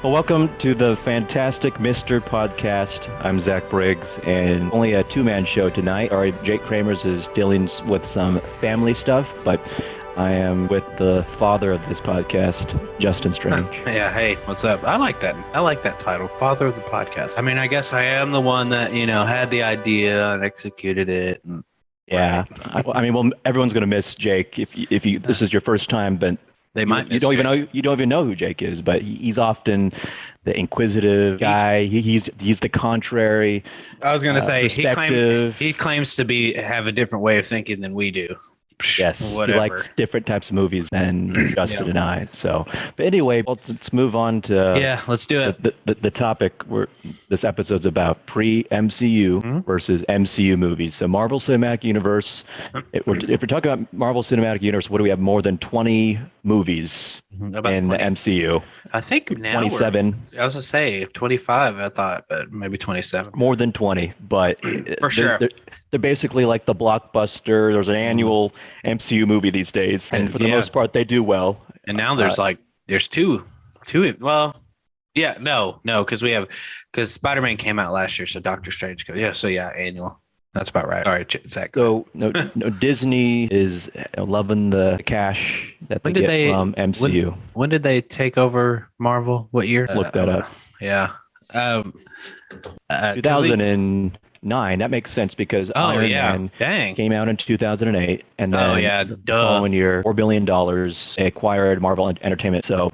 Well, welcome to the Fantastic Mr. Podcast. I'm Zach Briggs, and only a two-man show tonight. All right, Jake Kramers is dealing with some family stuff, but I am with the father of this podcast, Justin Strange. Yeah, hey, what's up? I like that. I like that title, Father of the Podcast. I mean, I guess I am the one that, had the idea and executed it. And, yeah. Right. Well, everyone's going to miss Jake if you this is your first time, but they might you don't even know who Jake is, but he's often the inquisitive guy. He's the contrary. I was going to say he claims to have a different way of thinking than we do. Yes, whatever. He likes different types of movies than Justin and I. So, but anyway, let's move on to let's do it. The topic this episode's about pre-MCU versus MCU movies. So, Marvel Cinematic Universe. If we're talking about Marvel Cinematic Universe, what do we have? More than 20 movies in the MCU. I think now 27. I was gonna say 25. I thought, but maybe 27. More than 20, but for sure. They're basically like the blockbuster. There's an annual MCU movie these days, and for the most part, they do well. And now there's two. Well, because Spider-Man came out last year, so Doctor Strange goes. Annual. That's about right. All right, Zach. So no, Disney is loving the cash that they get from MCU. When did they take over Marvel? What year? Look that up. Yeah. 2009. That makes sense because Iron Man came out in 2008, and then the following year, $4 billion acquired Marvel Entertainment. So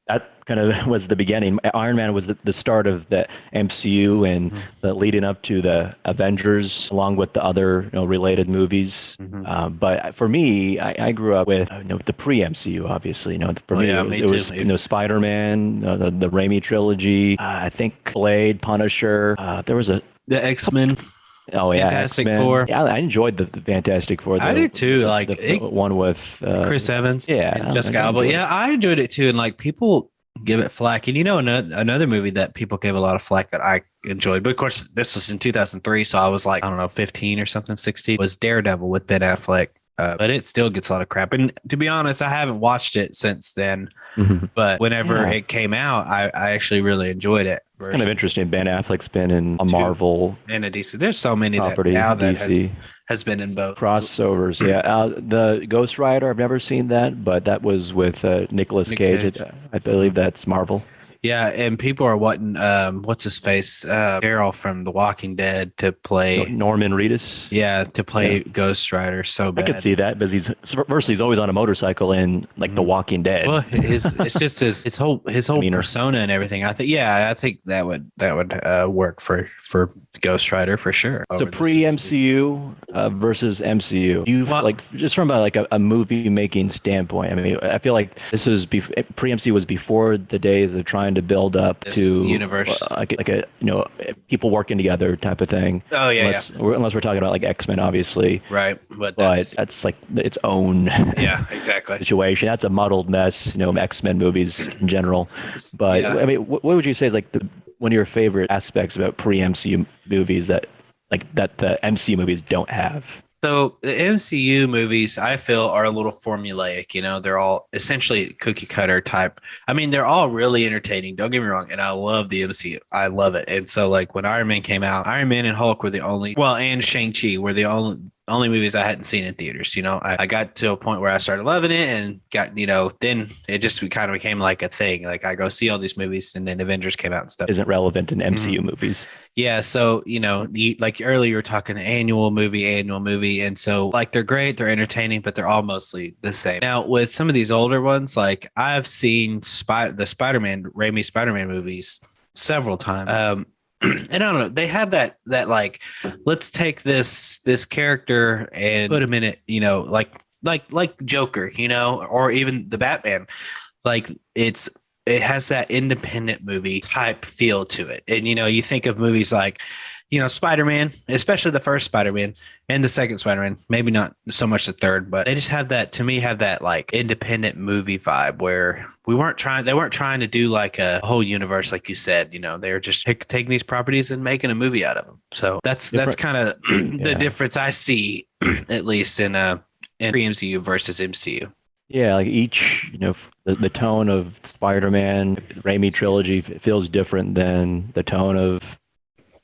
that kind of was the beginning. Iron Man was the start of the MCU and the leading up to the Avengers, along with the other related movies. But for me, I grew up with the pre-MCU. Obviously, for me it was Spider-Man, the Raimi trilogy. I think Blade, Punisher. There was the X-Men. Oh yeah, Fantastic X-Men. Four. Yeah, I enjoyed the Fantastic Four. I did too. The one with Chris Evans. Yeah, Jessica Alba. Yeah, I enjoyed it too. And people give it flack. And another movie that people gave a lot of flack that I enjoyed, but of course this was in 2003, so I was 15 or something, 16. Was Daredevil with Ben Affleck. But it still gets a lot of crap. And to be honest, I haven't watched it since then. But whenever it came out, I actually really enjoyed it. It's kind of interesting. Ben Affleck's been in a Marvel and a DC. There's so many properties that DC has been in both crossovers. Yeah, the Ghost Rider. I've never seen that, but that was with Nicolas Cage. I believe that's Marvel. Yeah, and people are wanting what's his face, Daryl from The Walking Dead to play Norman Reedus. Yeah, to play Ghost Rider. So bad. I could see that because he's always on a motorcycle in The Walking Dead. Well, it's just his whole persona and everything. I think that would work for Ghost Rider for sure. So pre-MCU versus MCU. Just from a movie making standpoint. I mean, I feel like this was pre-MCU was before the days of trying to build up this to universe, people working together type of thing. Oh yeah, unless we're talking about X-Men, obviously. Right, but that's its own exactly situation. That's a muddled mess. X-Men movies in general. But I mean, what would you say is one of your favorite aspects about pre-MCU movies that the MCU movies don't have? So the MCU movies, I feel, are a little formulaic. They're all essentially cookie cutter type. I mean, they're all really entertaining. Don't get me wrong. And I love the MCU. I love it. And so when Iron Man came out, Iron Man and Hulk were the only, and Shang-Chi were the only movies I hadn't seen in theaters. I got to a point where I started loving it and got, then it just kind of became like a thing. I go see all these movies, and then Avengers came out and stuff. Isn't relevant in MCU movies. Yeah. So, earlier you were talking annual movie. And so they're great, they're entertaining, but they're all mostly the same. Now with some of these older ones, I've seen the Raimi Spider-Man movies several times. And I don't know, they have that let's take this character and put him in it, like Joker, or even the Batman. It has that independent movie type feel to it. And, you think of movies like, Spider-Man, especially the first Spider-Man and the second Spider-Man, maybe not so much the third, but they just have that independent movie vibe where they weren't trying to do a whole universe, like you said. They were just taking these properties and making a movie out of them. So that's kind of the difference I see, at least in pre-MCU versus MCU. Yeah, like each, the tone of Spider-Man, Raimi trilogy feels different than the tone of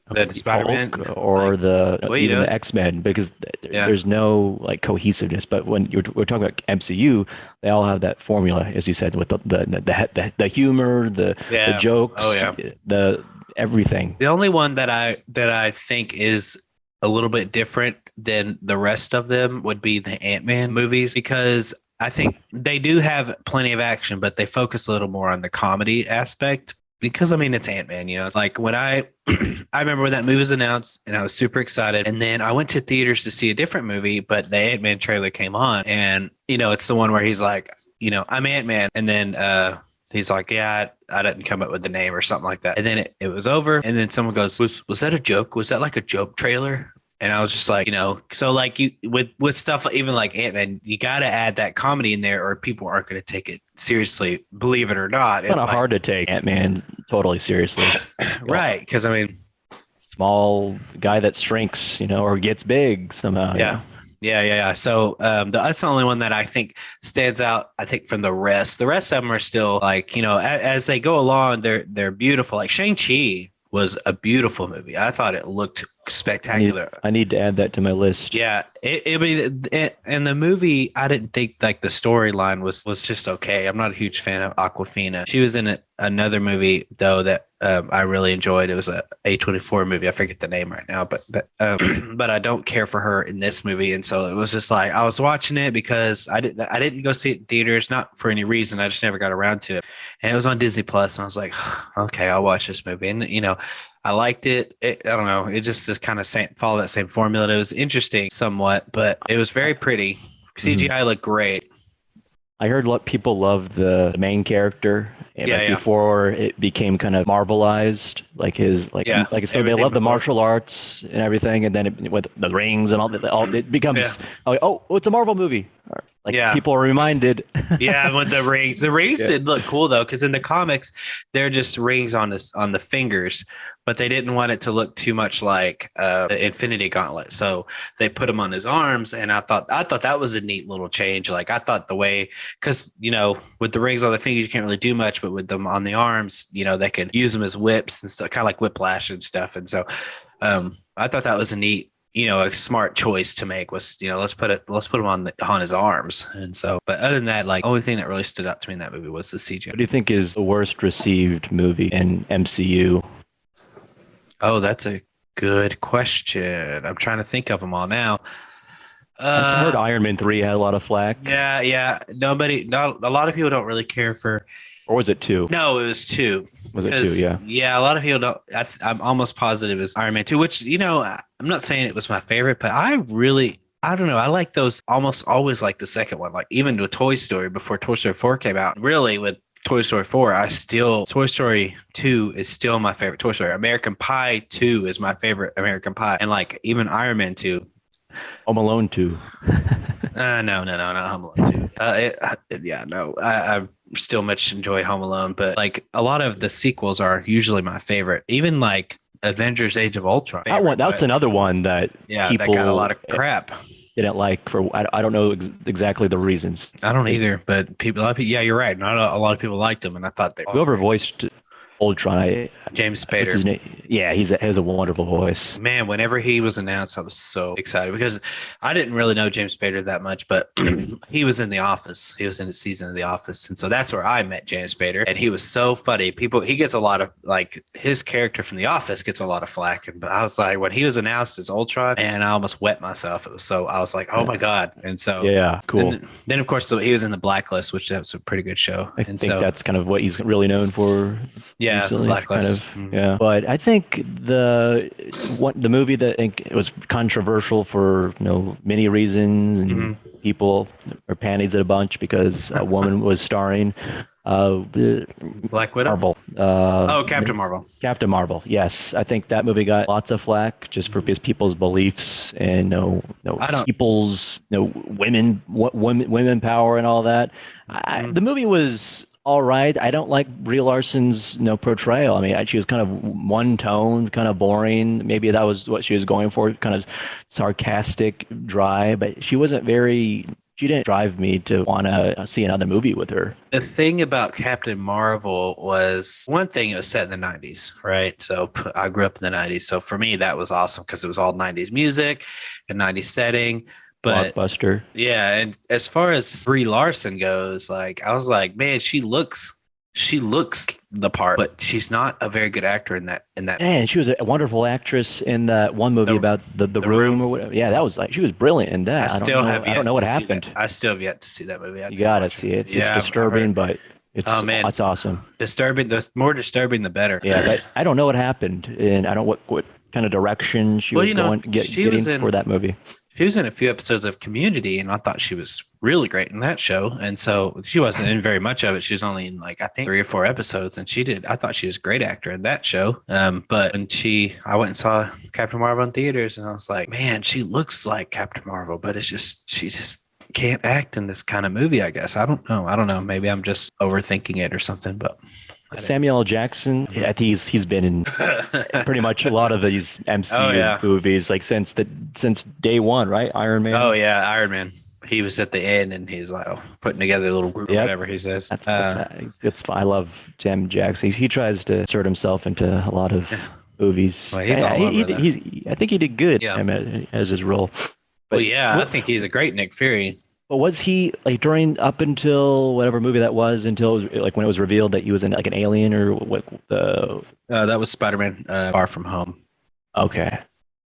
The Spider-Man, Hulk or like, the what are you even the doing? X-Men because Yeah, there's no like cohesiveness. But when we're talking about MCU, they all have that formula, as you said, with the humor, the yeah, oh jokes, yeah. the everything. The only one that I think is a little bit different than the rest of them would be the Ant-Man movies because I think they do have plenty of action, but they focus a little more on the comedy aspect. Because I mean it's Ant-Man, it's like when I I remember when that movie was announced and I was super excited. And then I went to theaters to see a different movie, but the Ant-Man trailer came on and it's the one where he's like, I'm Ant-Man. And then he's like, yeah, I didn't come up with the name or something like that. And then it was over. And then someone goes, was that a joke? Was that like a joke trailer? And I was just like, so like you with stuff even like Ant-Man, you got to add that comedy in there or people aren't going to take it seriously, believe it or not. Kind It's of like, hard to take Ant-Man totally seriously. right. Because I mean, Small guy that shrinks, or gets big somehow. yeah. Yeah. So that's the only one that I think stands out. I think from the rest. The rest of them are still like as they go along, they're beautiful. Like Shang-Chi was a beautiful movie. I thought it looked spectacular. I need to add that to my list. Yeah, and the movie, I didn't think like the storyline was just okay. I'm not a huge fan of Aquafina. She was in another movie though that I really enjoyed. It was a A24 movie. I forget the name right now, but I don't care for her in this movie, and so it was just like I was watching it because I didn't go see it in theaters, not for any reason. I just never got around to it, and it was on Disney Plus, and I was like, okay, I'll watch this movie, and I liked it. I don't know. It just kind of follow that same formula. It was interesting somewhat, but it was very pretty. CGI looked great. I heard people love the main character. Before it became kind of Marvelized, like his like so they love the martial arts and everything, and then with the rings and all it becomes like, oh, it's a Marvel movie. People are reminded. Yeah, with the rings. The rings did look cool though, because in the comics, they're just rings on the fingers, but they didn't want it to look too much like the Infinity Gauntlet, so they put them on his arms. And I thought that was a neat little change. Like I thought the way, because with the rings on the fingers, you can't really do much, but with them on the arms, they could use them as whips and stuff, kind of like whiplash and stuff. And so I thought that was a neat, a smart choice to make was, let's put him on his arms. And so, but other than that, like only thing that really stood out to me in that movie was the CGI. What do you think is the worst received movie in MCU? Oh, that's a good question. I'm trying to think of them all now. I've heard Iron Man 3 had a lot of flack. Yeah. Not a lot of people don't really care for. Or was it 2? No, it was 2. Was it 2? Yeah. Yeah, a lot of people don't. I'm almost positive it's Iron Man 2, which, I'm not saying it was my favorite, but I don't know. I like those almost always like the second one, like even to Toy Story before Toy Story 4 came out. Really, with Toy Story 4, Toy Story 2 is still my favorite Toy Story. American Pie 2 is my favorite American Pie. And like even Iron Man 2. Home Alone 2. No, not Home Alone 2. I still much enjoy Home Alone, but like a lot of the sequels are usually my favorite. Even like Avengers: Age of Ultron. That's another one that people that got a lot of crap. Didn't like for I don't know exactly the reasons. I don't either, but a lot of people. Yeah, you're right. Not a lot of people liked them, and I thought whoever voiced Ultron, James Spader. Yeah, he has a wonderful voice. Man, whenever he was announced, I was so excited because I didn't really know James Spader that much, but he was in The Office. He was in a season of The Office, and so that's where I met James Spader, and he was so funny. He gets a lot of like his character from The Office gets a lot of flack, but I was like when he was announced as Ultron, and I almost wet myself. I was like, oh my god, and so yeah, cool. Then of course he was in The Blacklist, which that was a pretty good show. I think that's kind of what he's really known for. Yeah, Blacklist. Kind of, yeah. But I think the movie that I think it was controversial for many reasons, and people are panties at a bunch because a woman was starring. Black Widow. Marvel. Captain Marvel. Captain Marvel. Yes, I think that movie got lots of flack just for people's beliefs and people's women power and all that. The movie was all right. I don't like Brie Larson's portrayal. I mean, she was kind of one tone, kind of boring. Maybe that was what she was going for, kind of sarcastic, dry, but she wasn't very she didn't drive me to want to see another movie with her. The thing about Captain Marvel was, one thing, it was set in the 90s, right? So I grew up in the 90s. So for me, that was awesome because it was all 90s music and 90s setting. But Blockbuster. Yeah, and as far as Brie Larson goes, like, I was like, man, she looks the part, but she's not a very good actor in that. And she was a wonderful actress in that one movie about the room or whatever. Yeah, that was like, she was brilliant in that. I don't know what happened. I still have yet to see that movie. You gotta see it. It's disturbing, but it's awesome. Disturbing. The more disturbing, the better. Yeah, but I don't know what happened, and I don't know what kind of direction she was getting for that movie. She was in a few episodes of Community, and I thought she was really great in that show. And so she wasn't in very much of it. She was only in, like, I think 3 or 4 episodes, and I thought she was a great actor in that show. But when I went and saw Captain Marvel in theaters, and I was like, man, she looks like Captain Marvel, but she just can't act in this kind of movie, I guess. I don't know. Maybe I'm just overthinking it or something, but Samuel L. Jackson, I think he's been in pretty much a lot of these MCU movies, like since day one, right? Iron Man. Oh yeah, Iron Man. He was at the end, and he's like putting together a little group, or whatever he says. I love Samuel Jackson. He tries to insert himself into a lot of movies. Well, he's all over that. I think he did good as his role. But I think he's a great Nick Fury. But was he, like, up until whatever movie that was, until it was, like, when it was revealed that he was like an alien, or what? That was Spider-Man Far From Home. Okay.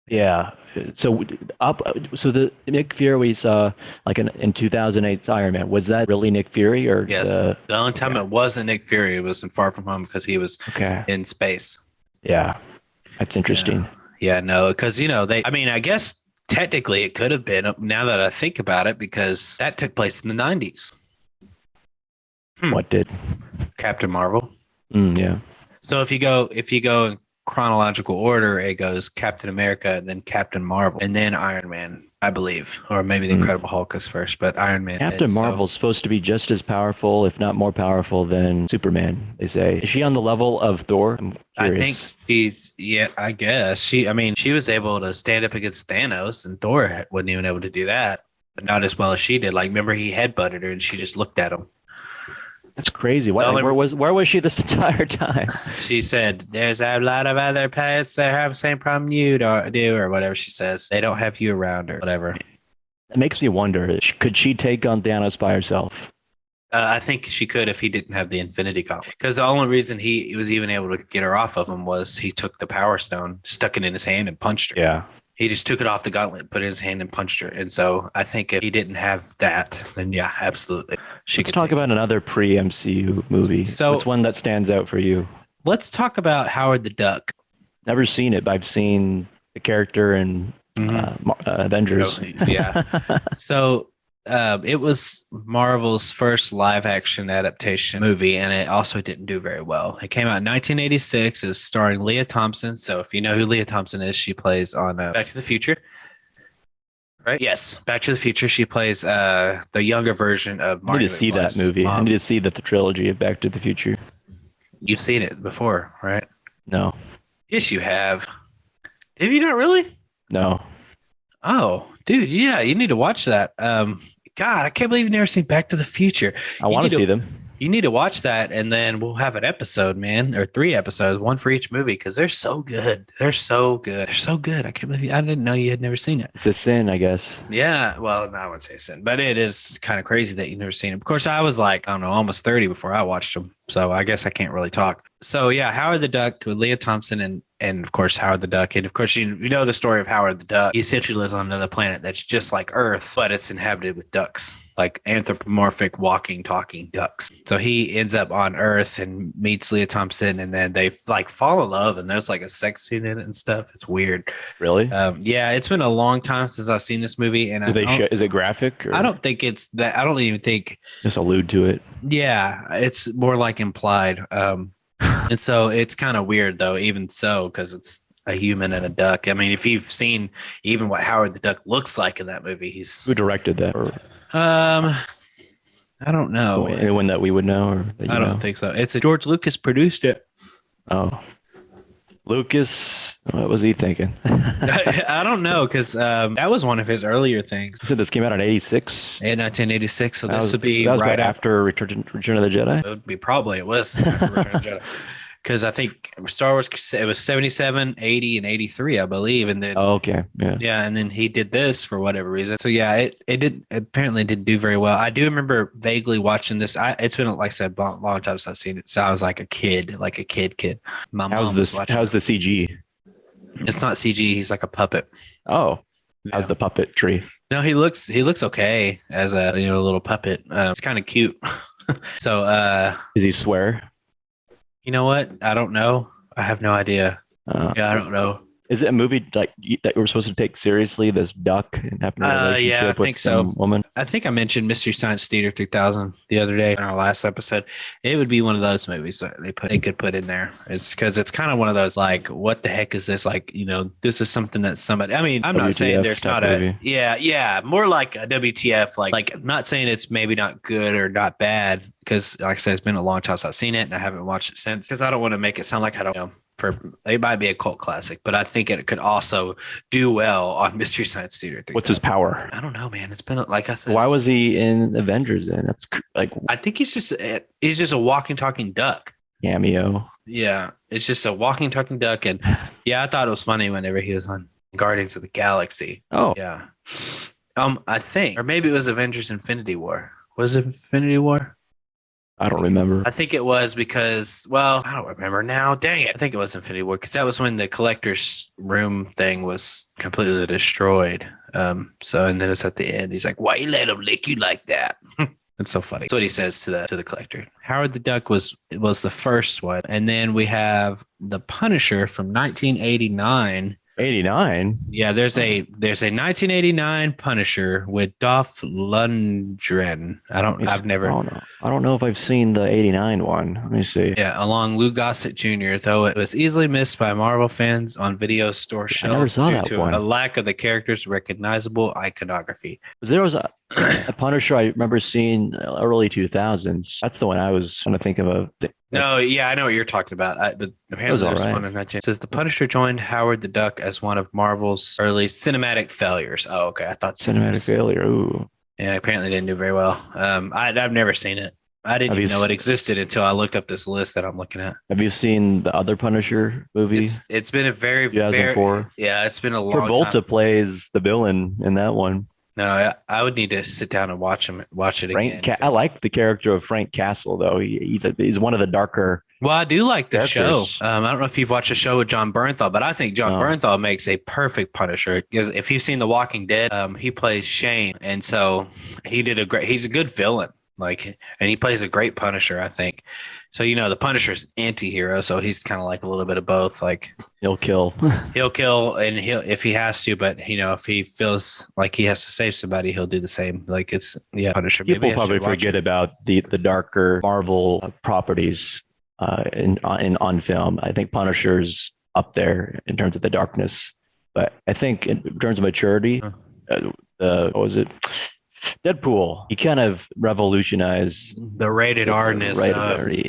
Yeah. So the Nick Fury we saw, like, in 2008's Iron Man, was that really Nick Fury, or? Yes. The only time it wasn't Nick Fury, it was in Far From Home, because he was in space. Yeah. That's interesting. Yeah, no, because, I guess technically it could have been, now that I think about it, because that took place in the 90s. What did? Captain Marvel. Yeah. So if you go in chronological order, it goes Captain America, then Captain Marvel, and then Iron Man, I believe. Or maybe the Incredible Hulk is first, but Iron Man. Captain Marvel's supposed to be just as powerful, if not more powerful, than Superman, they say. Is she on the level of Thor? I'm curious. I think I guess. She was able to stand up against Thanos, and Thor wasn't even able to do that. But not as well as she did. Like, remember, he headbutted her, and she just looked at him. That's crazy. Where was she this entire time? She said, "There's a lot of other pets that have the same problem you do," or whatever she says. They don't have you around, or whatever. It makes me wonder, could she take on Thanos by herself? I think she could if he didn't have the Infinity Gauntlet. Because the only reason he was even able to get her off of him was he took the Power Stone, stuck it in his hand, and punched her. Yeah. He just took it off the gauntlet, put it in his hand, and punched her. And so I think if he didn't have that, then yeah, absolutely. Let's talk about another pre-MCU movie. So what's one that stands out for you? Let's talk about Howard the Duck. Never seen it, but I've seen the character in Avengers. Yeah. So it was Marvel's first live action adaptation movie, and it also didn't do very well. It came out in 1986. It was starring Leah Thompson. So if you know who Leah Thompson is, she plays on Back to the Future. Right? Yes. Back to the Future. She plays the younger version of Marty. I need to see that movie. I need to see the trilogy of Back to the Future. You've seen it before, right? No. Yes, you have. Have you not really? No. Oh, dude, yeah, you need to watch that. God, I can't believe you've never seen Back to the Future. I want to see them. You need to watch that, and then we'll have an episode, man, or 3 episodes, one for each movie, because they're so good. They're so good. They're so good. I can't believe I didn't know you had never seen it. It's a sin, I guess. Yeah, well, no, I wouldn't say a sin, but it is kind of crazy that you've never seen it. Of course, I was like, I don't know, almost 30 before I watched them, so I guess I can't really talk. So yeah, Howard the Duck with Leah Thompson and of course Howard the Duck, and of course you know the story of Howard the Duck. He essentially lives on another planet that's just like Earth, but it's inhabited with ducks, like anthropomorphic walking, talking ducks. So he ends up on Earth and meets Leah Thompson, and then they like fall in love, and there's like a sex scene in it and stuff. It's weird. Really? Yeah, it's been a long time since I've seen this movie, and is it graphic? Or? I don't think it's that. I don't even think just allude to it. Yeah, it's more like implied. And so it's kind of weird though, even so, because it's a human and a duck. I mean, if you've seen even what Howard the Duck looks like in that movie, who directed that? I don't know. Anyone that we would know, or I don't think so. It's George Lucas produced it. Oh, Lucas, what was he thinking? I don't know, because that was one of his earlier things. So this came out in 86? In 1986, so this would be so that was right after Return of the Jedi? It would be probably, it was after Return of the Jedi. Because I think Star Wars, it was 77, 80, and 83, I believe. And then, okay. Yeah. And then he did this for whatever reason. So yeah, it apparently didn't do very well. I do remember vaguely watching this. It's been, like I said, a long time since I've seen it. So I was like a kid. My mom was watching how's the CG? It's not CG. He's like a puppet. Oh, how's the puppet tree? No, he looks okay as a little puppet. It's kind of cute. So does he swear? You know what? I don't know. I have no idea. I don't know. Is it a movie like that we're supposed to take seriously? This duck and having a relationship yeah, I with think so. Woman. I think I mentioned Mystery Science Theater 3000 the other day in our last episode. It would be one of those movies that they could put in there. It's because it's kind of one of those, like, what the heck is this? Like, this is something that somebody. I mean, I'm not saying there's not a movie. More like a WTF. Like I'm not saying it's maybe not good or not bad, because like I said, it's been a long time since I've seen it and I haven't watched it since, because I don't want to make it sound like I don't know. It might be a cult classic, but I think it could also do well on Mystery Science Theater 3000. What's his power? I don't know, man. It's been, like I said. Why was he in Avengers then? That's like, I think he's just a walking, talking duck. Cameo. Yeah, it's just a walking, talking duck, and yeah, I thought it was funny whenever he was on Guardians of the Galaxy. Oh, yeah. I think, or maybe it was Avengers: Infinity War. Was it Infinity War? I don't remember. I think it was because, well, I don't remember now. Dang it. I think it was Infinity War, because that was when the collector's room thing was completely destroyed. And then it's at the end. He's like, "Why you let him lick you like that?" It's so funny. That's what he says to the collector. Howard the Duck was the first one. And then we have The Punisher from 1989. 89. Yeah, there's a 1989 Punisher with Dolph Lundgren. I don't know if I've seen the 89 one. Let me see. Yeah, along Lou Gossett Jr., though it was easily missed by Marvel fans on video store shelves due to a lack of the character's recognizable iconography. There was a Punisher I remember seeing early 2000s. That's the one I was trying to think of. No, yeah, I know what you're talking about. But apparently there's one in 19. It says the Punisher joined Howard the Duck as one of Marvel's early cinematic failures. Oh, okay. I thought cinematic failure. Ooh. Yeah, apparently didn't do very well. I've never seen it. I didn't even know it existed until I looked up this list that I'm looking at. Have you seen the other Punisher movie? It's been a very 2004. Yeah, it's been a long time. Travolta plays the villain in that one. No, I would need to sit down and watch it again. I like the character of Frank Castle, though. He's one of the darker. Well, I do like the show. I don't know if you've watched a show with John Bernthal, but I think John Bernthal makes a perfect Punisher. Because if you've seen The Walking Dead, he plays Shane, and so he's a good villain. And he plays a great Punisher, I think. So, the Punisher's anti-hero, so he's kind of like a little bit of both. Like, he'll kill, and if he has to, but if he feels like he has to save somebody, he'll do the same. Like, it's Punisher. People probably forget about the darker Marvel properties on film. I think Punisher's up there in terms of the darkness, but I think in terms of maturity, what was it? Deadpool, he kind of revolutionized the rated R-ness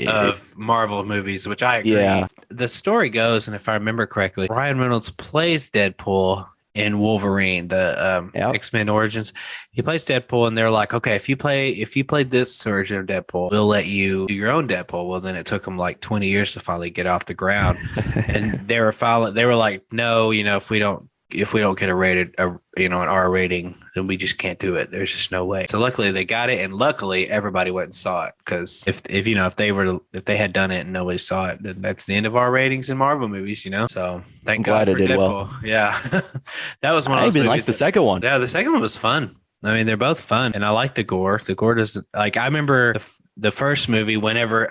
of Marvel movies, which I agree. Yeah. The story goes, and if I remember correctly, Ryan Reynolds plays Deadpool in Wolverine, the X-Men Origins. He plays Deadpool, and they're like, "Okay, if you played this version of Deadpool, we'll let you do your own Deadpool." Well, then it took them like 20 years to finally get off the ground, and they were like, "No, if we don't get an R rating, then we just can't do it. There's just no way." So luckily they got it, and luckily everybody went and saw it, because if they had done it and nobody saw it, then that's the end of R ratings in Marvel movies. So thank God for Deadpool. Well. Yeah, that was one of those movies. I even liked the second one. Yeah, the second one was fun. I mean, they're both fun, and I like the gore. The gore doesn't I remember the first movie whenever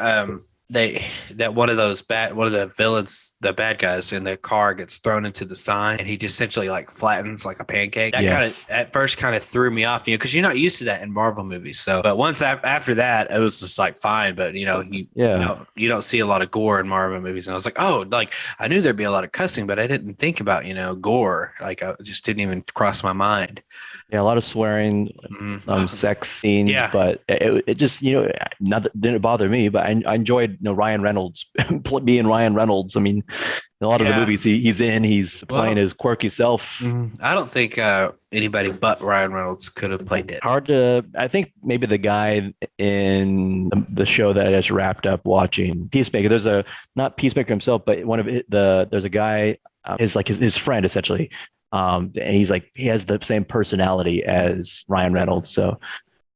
one of the villains, the bad guys in the car, gets thrown into the sign, and he just essentially flattens like a pancake. That kind of at first kind of threw me off, because you're not used to that in Marvel movies. So, but once after that, it was just fine. But you don't see a lot of gore in Marvel movies, and I was like, oh, I knew there'd be a lot of cussing, but I didn't think about gore. I just didn't even cross my mind. Yeah, a lot of swearing, sex scenes, but it just didn't bother me. But I enjoyed Ryan Reynolds being Ryan Reynolds. I mean, a lot of the movies he's in, he's playing his quirky self. I don't think anybody but Ryan Reynolds could have played it. I think maybe the guy in the show that I just wrapped up watching, Peacemaker. There's not Peacemaker himself, but there's a guy, his friend essentially. And he's like, he has the same personality as Ryan Reynolds. So,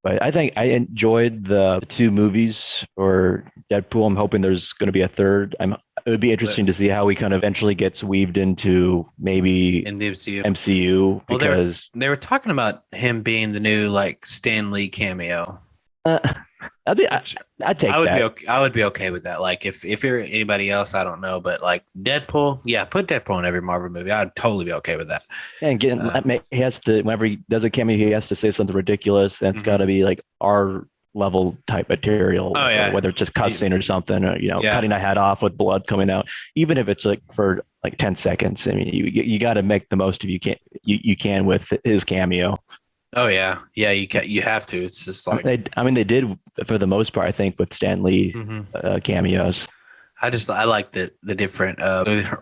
but I think I enjoyed the two movies for Deadpool. I'm hoping there's going to be a third. It would be interesting to see how he kind of eventually gets weaved into maybe in the MCU because they were talking about him being the new like Stan Lee cameo. I'd take that. I would be okay with that. Like if you're anybody else, I don't know, but like Deadpool, put Deadpool in every Marvel movie. I'd totally be okay with that. And he has to, whenever he does a cameo, he has to say something ridiculous, and it's got to be like our level type material. Oh yeah, whether it's just cussing or something, or cutting a head off with blood coming out, even if it's like for like 10 seconds. I mean, you got to make the most of you can with his cameo. Oh yeah, you have to. It's just like they did for the most part, I think, with Stan Lee cameos. I like the different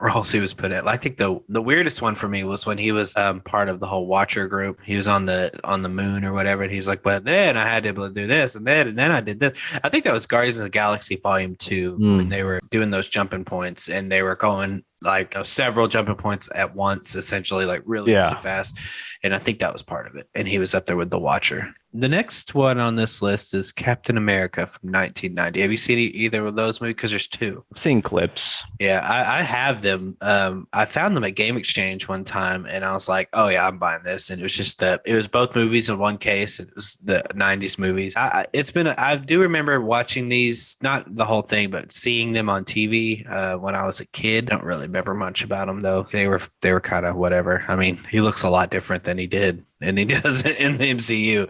roles he was put in. I think the weirdest one for me was when he was part of the whole Watcher group. He was on the moon or whatever, and he's like, but then I had to do this, and then I did this. I think that was Guardians of the Galaxy Volume 2 when they were doing those jumping points, and they were going like several jumping points at once, essentially, like really fast. And I think that was part of it. And he was up there with the Watcher. The next one on this list is Captain America from 1990. Have you seen either of those movies? Because there's two. I've seen clips. Yeah, I have them. I found them at Game Exchange one time, and I was like, oh yeah, I'm buying this. And it was just it was both movies in one case. It was the 90s movies. I do remember watching these, not the whole thing, but seeing them on TV when I was a kid. I don't really remember much about them though. They were kind of whatever. I mean, he looks a lot different than he did, and he does in the MCU.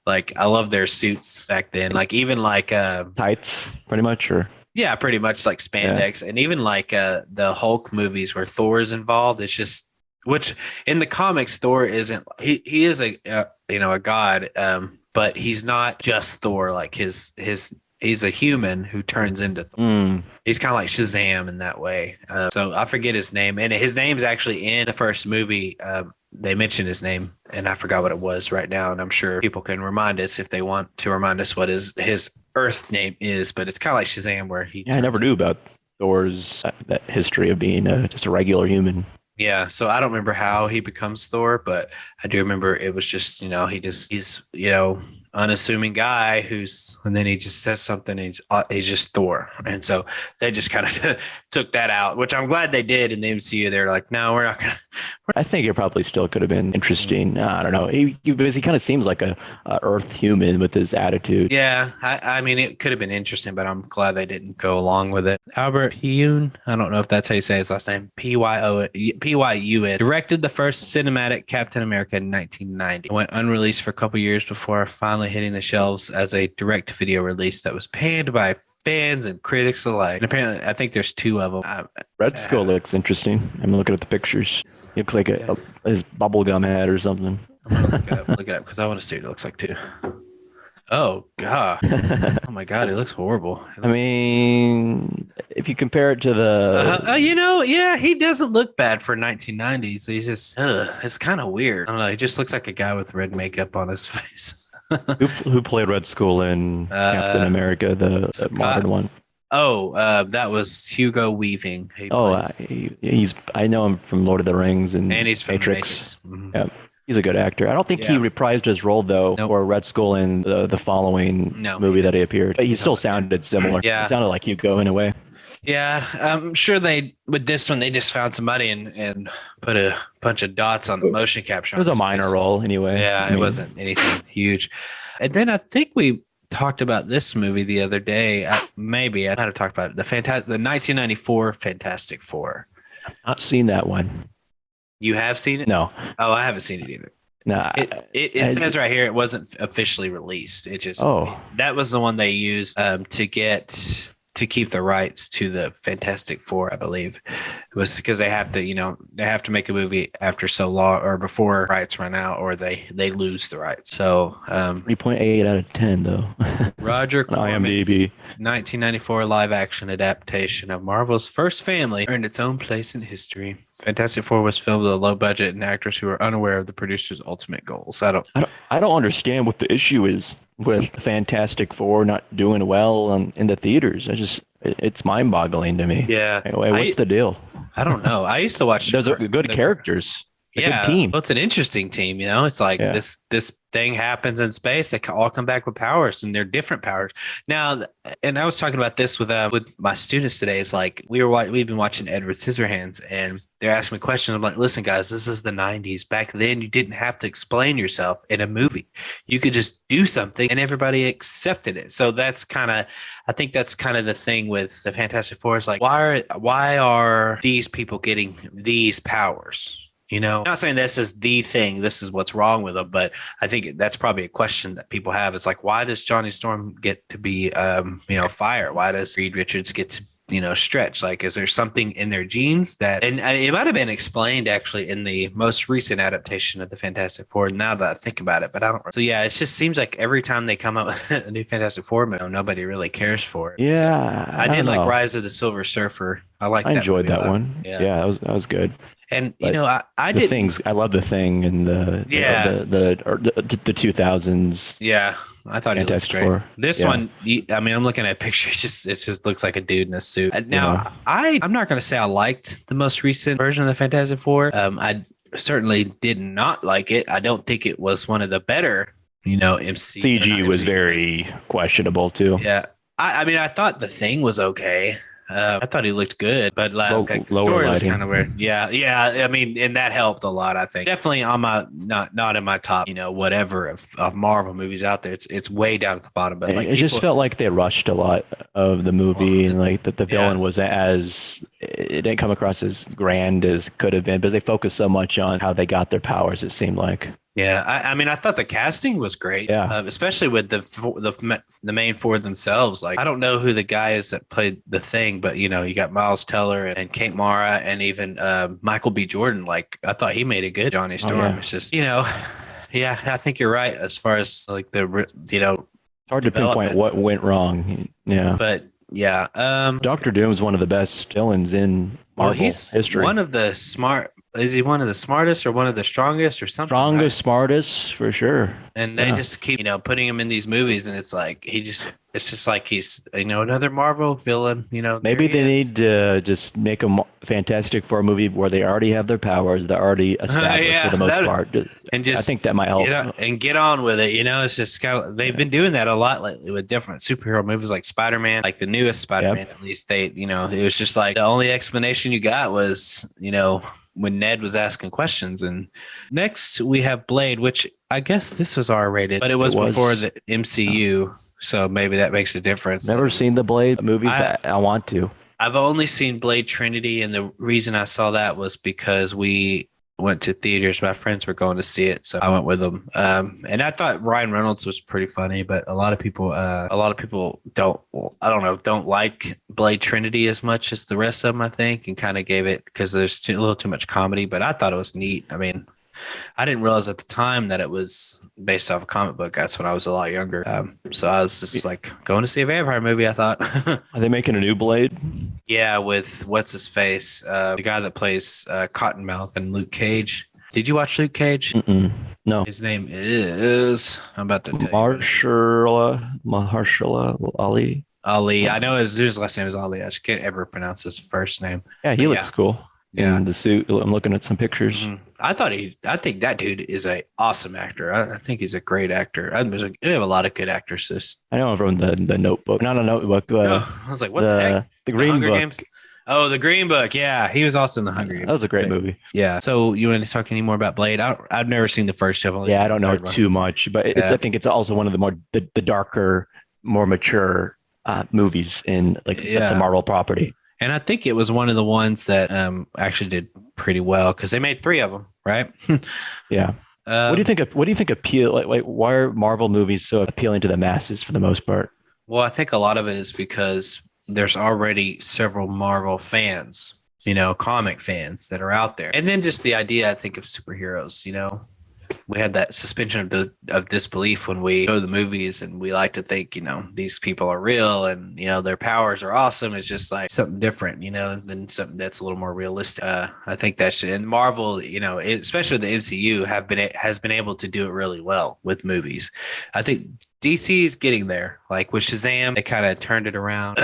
Like, I love their suits back then. Like, even like tights, pretty much, or pretty much like spandex, and even like the Hulk movies where Thor is involved. It's just, which in the comics, Thor isn't. He is a god, but he's not just Thor. Like he's a human who turns into Thor. He's kind of like Shazam in that way. So I forget his name, and his name's actually in the first movie. They mentioned his name, and I forgot what it was right now. And I'm sure people can remind us if they want to remind us what his Earth name is. But it's kind of like Shazam, where I never knew about Thor's that history of being just a regular human. Yeah, so I don't remember how he becomes Thor, but I do remember it was just he's unassuming guy and then he just says something and he's just Thor. And so they just kind of took that out, which I'm glad they did in the MCU. They're like, no, we're not going to. I think it probably still could have been interesting. I don't know. Because he kind of seems like a Earth human with his attitude. Yeah, I mean, it could have been interesting, but I'm glad they didn't go along with it. Albert Pyun, I don't know if that's how you say his last name, Pyun, directed the first cinematic Captain America in 1990. It went unreleased for a couple years before finally hitting the shelves as a direct-to-video release that was panned by fans and critics alike. And apparently, I think there's two of them. Red Skull looks interesting. I'm looking at the pictures. He looks like his bubblegum head or something. I'm gonna look it up because I want to see what it looks like too. Oh God! Oh my God! It looks horrible. I mean, if you compare it to the, he doesn't look bad for 1990s. He's just, it's kind of weird. I don't know. He just looks like a guy with red makeup on his face. who played Red Skull in Captain America, the modern one? Oh, that was Hugo Weaving. I know him from Lord of the Rings and he's Matrix. Mm-hmm. Yeah, he's a good actor. I don't think he reprised his role though, for Red Skull in the following movie that he appeared. But he still sounded similar. Yeah, he sounded like Hugo in a way. Yeah, I'm sure with this one, they just found somebody and put a bunch of dots on the motion capture. It was a minor role anyway. Yeah, it wasn't anything huge. And then I think we talked about this movie the other day. I might have talked about it. The 1994 Fantastic Four. I've not seen that one. You have seen it? No. Oh, I haven't seen it either. No, it says right here it wasn't officially released. It just that was the one they used to get to keep the rights to the Fantastic Four, I believe. It was because they have to make a movie after so long or before rights run out, or they lose the rights. So 3.8 out of 10 though. Roger Corman's IMDb 1994 live action adaptation of Marvel's First Family earned its own place in history. Fantastic Four was filmed with a low budget and actors who were unaware of the producer's ultimate goals. I don't understand what the issue is with Fantastic Four not doing well in the theaters. It's mind-boggling to me. Yeah. Anyway, what's the deal? I don't know. I used to watch. Those are good characters. Good team. Well, it's an interesting team. It's like this thing happens in space. They all come back with powers, and they're different powers. Now, and I was talking about this with my students today. It's like we've been watching Edward Scissorhands, and they're asking me questions. I'm like, listen, guys, this is the 90s. Back then, you didn't have to explain yourself in a movie. You could just do something, and everybody accepted it. So I think that's kind of the thing with the Fantastic Four. Is like, why are these people getting these powers? Not saying this is the thing, this is what's wrong with them, but I think that's probably a question that people have. It's like, why does Johnny Storm get to be, fire? Why does Reed Richards get to, stretch? Like, is there something in their genes and it might have been explained actually in the most recent adaptation of the Fantastic Four, now that I think about it, but I don't. So yeah, it just seems like every time they come up with a new Fantastic Four movie, nobody really cares for it. Yeah. So I did like Rise of the Silver Surfer. I enjoyed that one. Yeah, that was good. And but I did things. I love the Thing and the 2000s. Yeah, I thought it looked great. This one, I'm looking at pictures. It just looks like a dude in a suit. Now, I'm not going to say I liked the most recent version of the Fantastic Four. I certainly did not like it. I don't think it was one of the better, MC. CG was very questionable too. Yeah, I thought the Thing was okay. I thought he looked good, but the story was kind of weird. Yeah. And that helped a lot. I think definitely on my not in my top, whatever of Marvel movies out there. It's way down at the bottom. But it just felt like they rushed a lot of the movie, and like that the villain was it didn't come across as grand as it could have been, but they focused so much on how they got their powers. It seemed like. Yeah, I thought the casting was great. Yeah, especially with the main four themselves. Like, I don't know who the guy is that played the Thing, but you got Miles Teller and Kate Mara and even Michael B. Jordan. Like, I thought he made a good Johnny Storm. Oh, yeah. It's just yeah, I think you're right as far as like it's hard to pinpoint what went wrong. Yeah, but yeah, Doctor Doom is one of the best villains in Marvel history. One of the smart. Is he one of the smartest or one of the strongest or something? Strongest, smartest, for sure. And they just keep, putting him in these movies, and it's like it's just like he's, another Marvel villain. Maybe they need to just make a Fantastic Four movie where they already have their powers, they're already established for the most part. I think that might help. And get on with it. It's just kind of, they've been doing that a lot lately with different superhero movies, like Spider-Man, like the newest Spider-Man. At least it was just like the only explanation you got was, when Ned was asking questions. And next we have Blade, which I guess this was R-rated, but it was before the MCU. So maybe that makes a difference. Never seen the Blade movies, but I want to. I've only seen Blade Trinity, and the reason I saw that was because we went to theaters. My friends were going to see it, so I went with them. And I thought Ryan Reynolds was pretty funny, but a lot of people don't like Blade Trinity as much as the rest of them, I think, and kind of gave it because there's a little too much comedy. But I thought it was neat. I mean, I didn't realize at the time that it was based off a comic book. That's when I was a lot younger. So I was just like going to see a vampire movie, I thought. Are they making a new Blade? Yeah, with what's his face, the guy that plays Cottonmouth and Luke Cage. Did you watch Luke Cage? No. His name is, I'm about to tell Mahershala Ali. Ali. I know his last name is Ali. I just can't ever pronounce his first name. Yeah, he looks cool. Yeah, in the suit. I'm looking at some pictures. Mm-hmm. I think that dude is a awesome actor. I think he's a great actor. We have a lot of good actors. I know him from the Notebook, not a Notebook. I was like, what the heck? The Green Book. Games? Oh, the Green Book. Yeah, he was also in the Hunger Games. That was a great movie. Yeah. So you want to talk any more about Blade? I've never seen the first two. I don't know too much, but I think it's also one of the more the darker, more mature movies in that's a Marvel property. And I think it was one of the ones that actually did pretty well because they made 3 of them, right? Yeah. What do you think appeal? Like, why are Marvel movies so appealing to the masses for the most part? Well, I think a lot of it is because there's already several Marvel fans, comic fans that are out there. And then just the idea, I think, of superheroes, we had that suspension of disbelief when we go to the movies, and we like to think, these people are real and, their powers are awesome. It's just like something different, than something that's a little more realistic. I think that's, and Marvel, especially the MCU has been able to do it really well with movies. I think DC is getting there, like with Shazam, they kind of turned it around,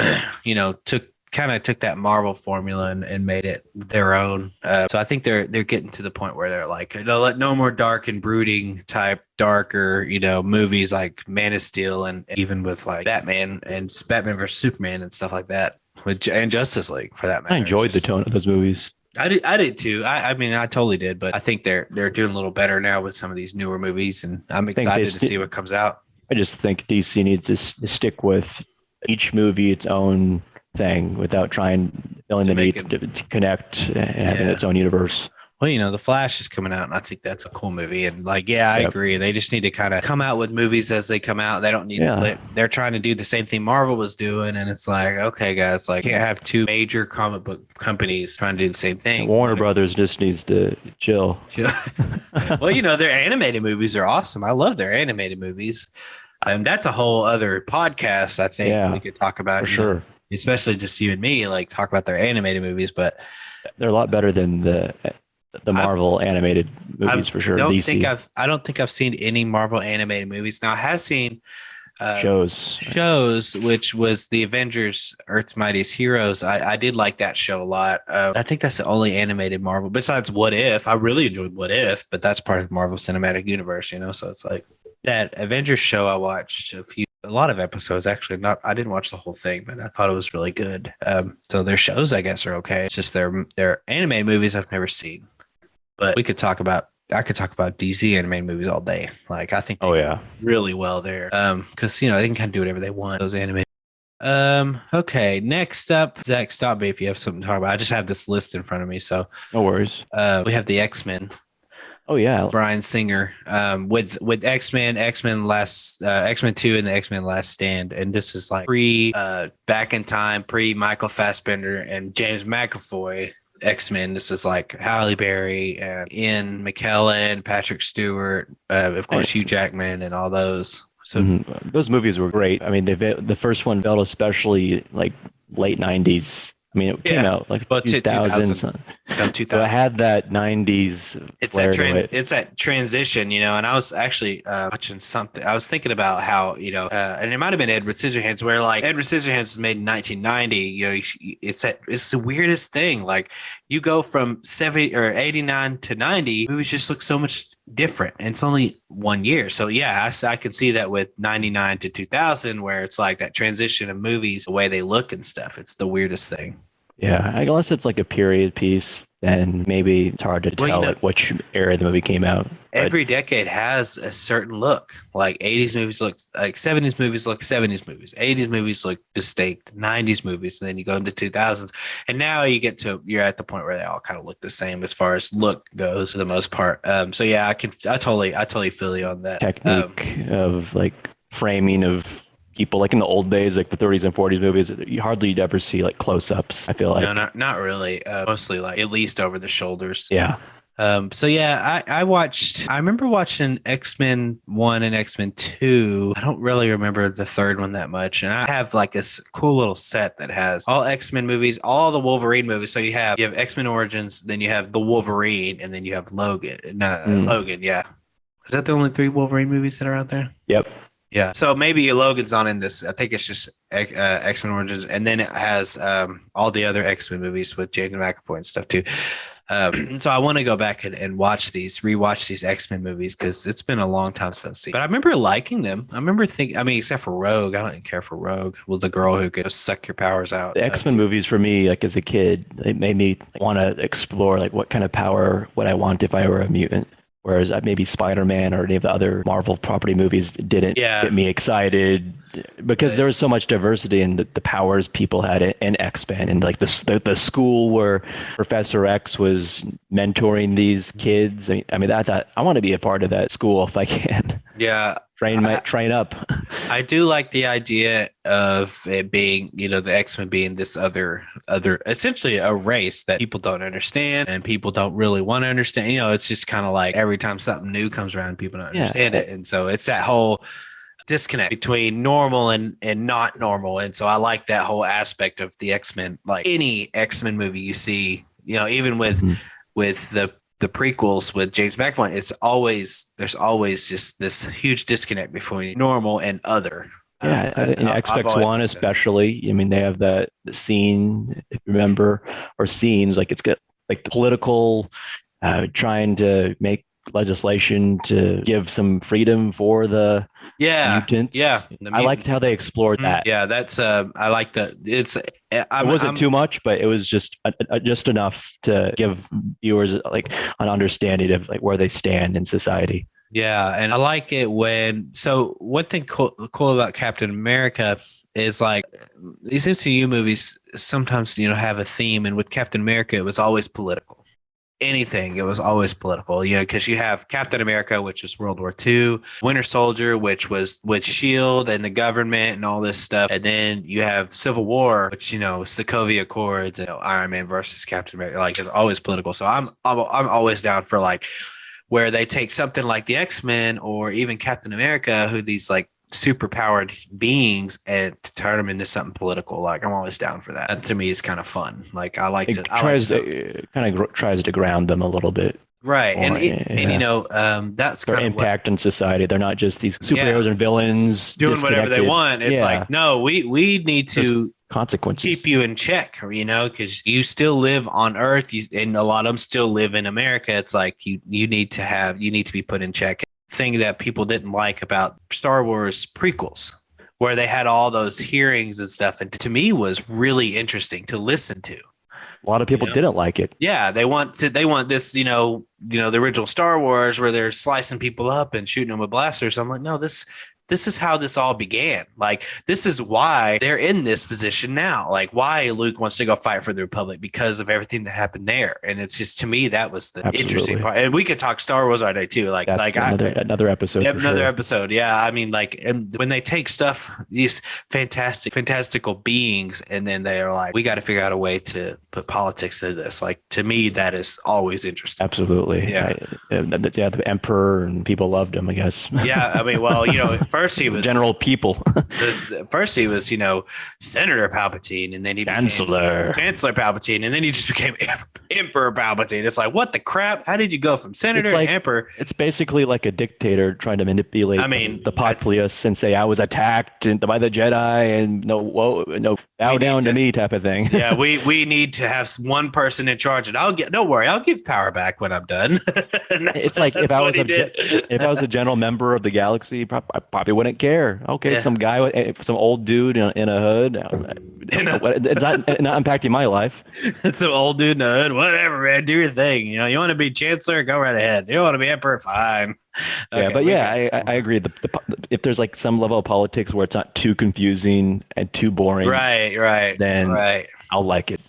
took that Marvel formula and made it their own. So I think they're getting to the point where they're like, no more dark and brooding type, darker, movies like Man of Steel, and even with like Batman versus Superman and stuff like that, and Justice League for that matter. I enjoyed the tone of those movies. I did too. I mean, I totally did, but I think they're doing a little better now with some of these newer movies, and I'm excited to see what comes out. I just think DC needs to stick with each movie its own thing without feeling the need to connect and having its own universe. Well, The Flash is coming out, and I think that's a cool movie. And I agree. They just need to kind of come out with movies as they come out. They don't need to. They're trying to do the same thing Marvel was doing, and it's like, okay, guys, can't have two major comic book companies trying to do the same thing. Warner Brothers just needs to chill. Well, their animated movies are awesome. I love their animated movies, and that's a whole other podcast. I think we could talk about for sure. Especially just you and me, talk about their animated movies, but they're a lot better than the Marvel animated movies for sure. I don't think I've seen any Marvel animated movies. Now I have seen shows, which was the Avengers, Earth's Mightiest Heroes. I did like that show a lot. I think that's the only animated Marvel besides What If. I really enjoyed What If, but that's part of Marvel Cinematic Universe, so it's like that Avengers show. I watched a lot of episodes, actually. I didn't watch the whole thing, but I thought it was really good. So their shows, I guess, are okay. It's just their animated movies I've never seen. But I could talk about DC animated movies all day. I think they do really well there. Because they can kind of do whatever they want, those animated. Okay, next up, Zach, stop me if you have something to talk about. I just have this list in front of me, so no worries. We have the X-Men. Oh yeah, Bryan Singer, with X-Men 2 and the X-Men Last Stand, and this is pre Back in Time, pre Michael Fassbender and James McAvoy X-Men. This is Halle Berry and Ian McKellen, Patrick Stewart, of course Hugh Jackman, and all those. So those movies were great. I mean, the first one felt especially late 90s. I mean, it came out 2000. So I had that 90s. It's that transition, and I was actually watching something. I was thinking about how, and it might have been Edward Scissorhands, where Edward Scissorhands was made in 1990. It's the weirdest thing. You go from 70 or 89 to 90, movies just look so much different, and it's only 1 year. So I could see that with 99 to 2000, where it's that transition of movies, the way they look and stuff. It's the weirdest thing. Yeah, unless it's a period piece, then maybe it's hard to tell which era the movie came out. Every decade has a certain look. 80s movies look 70s movies look 70s movies. 80s movies look distinct. 90s movies, and then you go into 2000s, and now you're at the point where they all kind of look the same as far as look goes for the most part. So yeah, I totally feel you on that technique of framing of people in the old days, the 30s and 40s movies. You hardly ever see close-ups. I feel no, not really. Mostly at least over the shoulders. Yeah. So yeah, I remember watching X-Men 1 and X-Men 2. I don't really remember the third one that much. And I have this cool little set that has all X-Men movies, all the Wolverine movies. So you have X-Men Origins, then you have the Wolverine, and then you have Logan. Logan, yeah. Is that the only 3 Wolverine movies that are out there? Yep. Yeah, so maybe Logan's not in this. I think it's just X-Men Origins, and then it has all the other X-Men movies with James McAvoy and stuff too. So I want to go back and rewatch these X-Men movies, because it's been a long time since I've seen. But I remember liking them. I remember except for Rogue. I don't care for Rogue. Well, the girl who could suck your powers out. The X-Men movies for me, as a kid, it made me want to explore what kind of power would I want if I were a mutant. Whereas maybe Spider-Man or any of the other Marvel property movies didn't get me excited, because there was so much diversity in the powers people had in X-Men, and the school where Professor X was mentoring these kids. I mean, I thought I want to be a part of that school if I can. Yeah. train up. I do like the idea of it being, the X-Men being this other, essentially a race that people don't understand and people don't really want to understand. It's just kind of like every time something new comes around, people don't understand it. And so it's that whole disconnect between normal and not normal. And so I like that whole aspect of the X-Men. Like any X-Men movie you see, even with the prequels with James McAvoy, there's always just this huge disconnect between normal and other. Yeah, in X-Men especially. I mean, they have the scene, if you remember, or scenes like it's got like the political trying to make legislation to give some freedom for the mutants. Yeah, I liked how they explored that. Yeah, that's I like that. It wasn't too much, but it was just enough to give viewers like an understanding of like where they stand in society. Yeah, and I like it so one thing cool about Captain America is like these MCU movies sometimes have a theme, and with Captain America it was always political. Anything, it was always political, because you have Captain America, which is World War II, Winter Soldier, which was with SHIELD and the government and all this stuff. And then you have Civil War, which, Sokovia Accords, Iron Man versus Captain America, like it's always political. So I'm always down for like where they take something like the X-Men or even Captain America, who these like super powered beings, and to turn them into something political. Like I'm always down for that. That to me is kind of fun. Like I like to tries to ground them a little bit. Right. That's their impact in society. They're not just these superheroes and villains doing whatever they want. It's like, no, we need to consequences, keep you in check, because you still live on Earth, and a lot of them still live in America. It's like you need to be put in check. Thing that people didn't like about Star Wars prequels, where they had all those hearings and stuff, and to me was really interesting to listen to. A lot of people didn't like it. Yeah, they want this, the original Star Wars where they're slicing people up and shooting them with blasters. I'm like, no, this is how this all began. Like, this is why they're in this position now. Like, why Luke wants to go fight for the Republic, because of everything that happened there. And it's just, to me, that was the interesting part. And we could talk Star Wars all day too. Like, another episode. Another episode. Yeah. I mean, like, and when they take stuff, these fantastical beings, and then they are like, we got to figure out a way to put politics into this. Like, to me, that is always interesting. Absolutely. Yeah. The Emperor and people loved him, I guess. Yeah. I mean, well, first he was general people. First he was, Senator Palpatine, and then he became Chancellor Palpatine, and then he just became Emperor Palpatine. It's like, what the crap? How did you go from Senator to Emperor? It's basically like a dictator trying to manipulate the populace and say, I was attacked by the Jedi, and bow down to me type of thing. Yeah, we need to have one person in charge, and don't worry, I'll give power back when I'm done. It's like if I was a general member of the galaxy, I probably wouldn't care. Okay, some guy some old dude in a hood. It's not impacting my life. It's an old dude in a hood. Whatever, man. Do your thing. You want to be chancellor? Go right ahead. You want to be emperor? Fine. Okay, I agree. If there's like some level of politics where it's not too confusing and too boring, then I'll like it.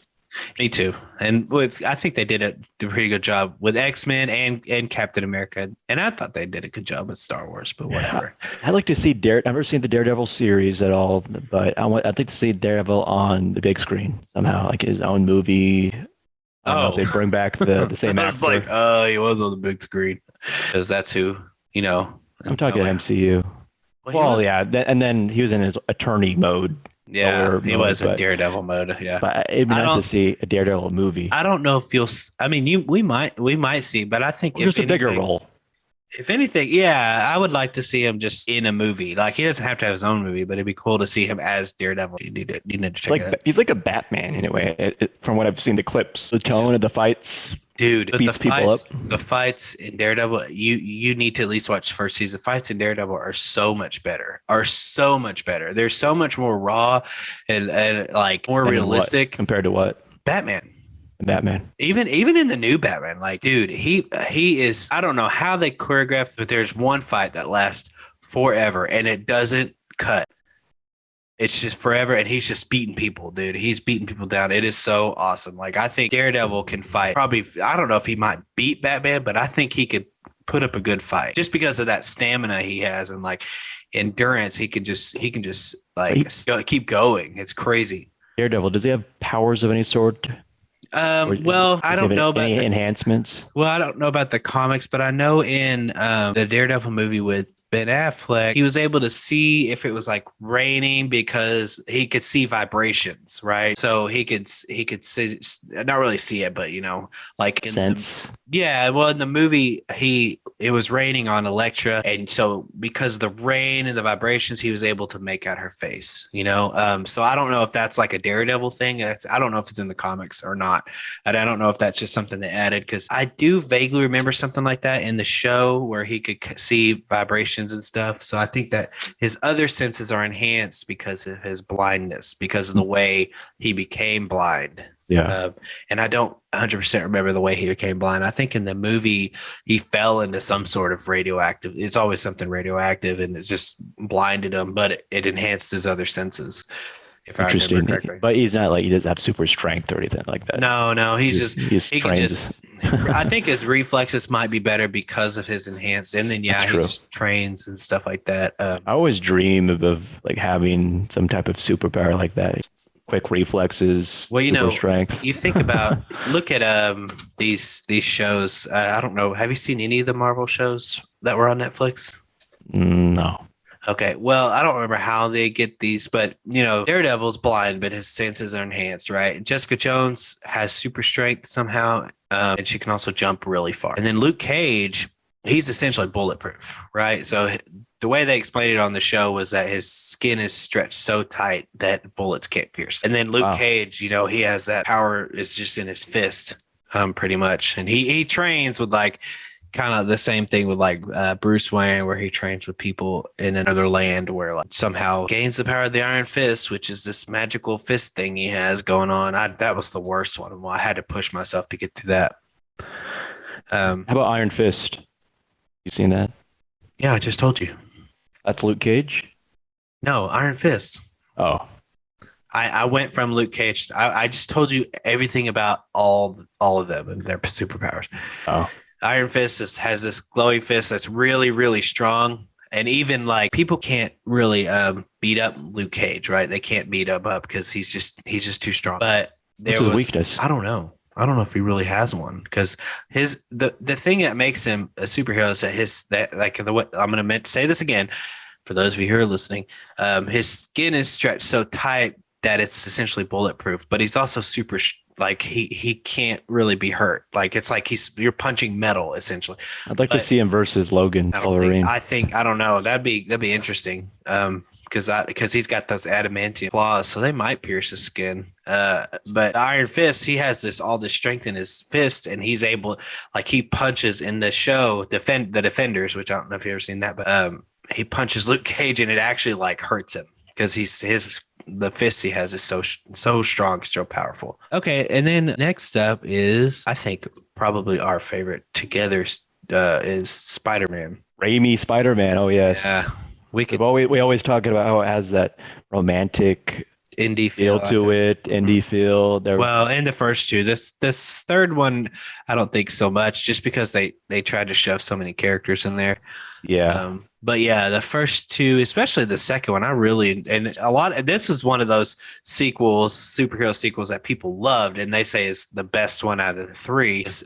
Me too. And I think they did a pretty good job with X-Men and Captain America. And I thought they did a good job with Star Wars, but whatever. I'd like to see I've never seen the Daredevil series at all, but I'd like to see Daredevil on the big screen somehow, like his own movie. I don't know if they bring back the same actor. It's like, he was on the big screen, because that's who, I'm talking MCU. Well, and then he was in his attorney mode. Yeah, he was in Daredevil mode. Yeah, but it'd be nice to see a Daredevil movie. I don't know if we might see, but I think just a bigger role. If anything, I would like to see him just in a movie. Like, he doesn't have to have his own movie, but it'd be cool to see him as Daredevil. You need to check it out. He's like a Batman anyway. From what I've seen, the clips, the tone of the fights. Dude, the fights in Daredevil, you need to at least watch the first season. The fights in Daredevil are so much better. They're so much more raw and like more realistic. Compared to what? Batman. Even in the new Batman, like, dude, he is, I don't know how they choreographed, but there's one fight that lasts forever and it doesn't cut. It's just forever, and he's just beating people, dude. He's beating people down. It is so awesome. Like, I think Daredevil can fight. Probably, I don't know if he might beat Batman, but I think he could put up a good fight just because of that stamina he has and like endurance. He can just like keep going. It's crazy. Daredevil, does he have powers of any sort? Well, I don't know about any enhancements. Well, I don't know about the comics, but I know in the Daredevil movie with Ben Affleck, he was able to see if it was like raining because he could see vibrations, right? So he could see, not really see it, but like sense. Yeah, well, in the movie, it was raining on Elektra, and so because of the rain and the vibrations, he was able to make out her face. So I don't know if that's like a Daredevil thing. I don't know if it's in the comics or not. And I don't know if that's just something they added, because I do vaguely remember something like that in the show where he could see vibrations and stuff. So I think that his other senses are enhanced because of his blindness, because of the way he became blind. Yeah. And I don't 100% remember the way he became blind. I think in the movie, he fell into some sort of radioactive. It's always something radioactive, and it just blinded him, but it enhanced his other senses. If I remember correctly. But he's not like, he doesn't have super strength or anything like that. No, he can just. I think his reflexes might be better because of his enhanced, and then he just trains and stuff like that. I always dream of like having some type of superpower like that. Quick reflexes. Well, strength. You think about look at these shows. I don't know. Have you seen any of the Marvel shows that were on Netflix? No. Okay, well, I don't remember how they get these, but Daredevil's blind, but his senses are enhanced, right? Jessica Jones has super strength somehow, and she can also jump really far. And then Luke Cage, he's essentially bulletproof, right? So the way they explained it on the show was that his skin is stretched so tight that bullets can't pierce. And then Luke Cage, he has that power. It's just in his fist, pretty much. And he trains with like kind of the same thing with like Bruce Wayne, where he trains with people in another land where like somehow gains the power of the Iron Fist, which is this magical fist thing he has going on. That was the worst one. Well, I had to push myself to get through that. How about Iron Fist? You seen that? Yeah, I just told you. That's Luke Cage? No, Iron Fist. Oh. I went from Luke Cage. I just told you everything about all of them and their superpowers. Oh. Iron Fist has this glowing fist that's really, really strong. And even like people can't really beat up Luke Cage, right? They can't beat him up because he's just too strong. But what's his weakness? I don't know. I don't know if he really has one, because the thing that makes him a superhero is I'm going to say this again for those of you who are listening. His skin is stretched so tight that it's essentially bulletproof, but he's also super like he can't really be hurt. Like it's like you're punching metal essentially. I'd like to see him versus Logan Wolverine. I don't know. That'd be interesting. Because he's got those adamantium claws, so they might pierce his skin. But Iron Fist, he has all this strength in his fist, and he's able, like he punches in the show, the Defenders, which I don't know if you've ever seen that, but he punches Luke Cage, and it actually like hurts him because the fist he has is so strong, so powerful. Okay, and then next up is, I think, probably our favorite together is Spider-Man. Raimi Spider-Man. Oh yes. Yeah. We always talk about how it has that romantic indie feel to it, indie feel. Well, in the first two, this third one, I don't think so much, just because they tried to shove so many characters in there. Yeah. But yeah, the first two, especially the second one, this is one of those superhero sequels that people loved, and they say is the best one out of the three, is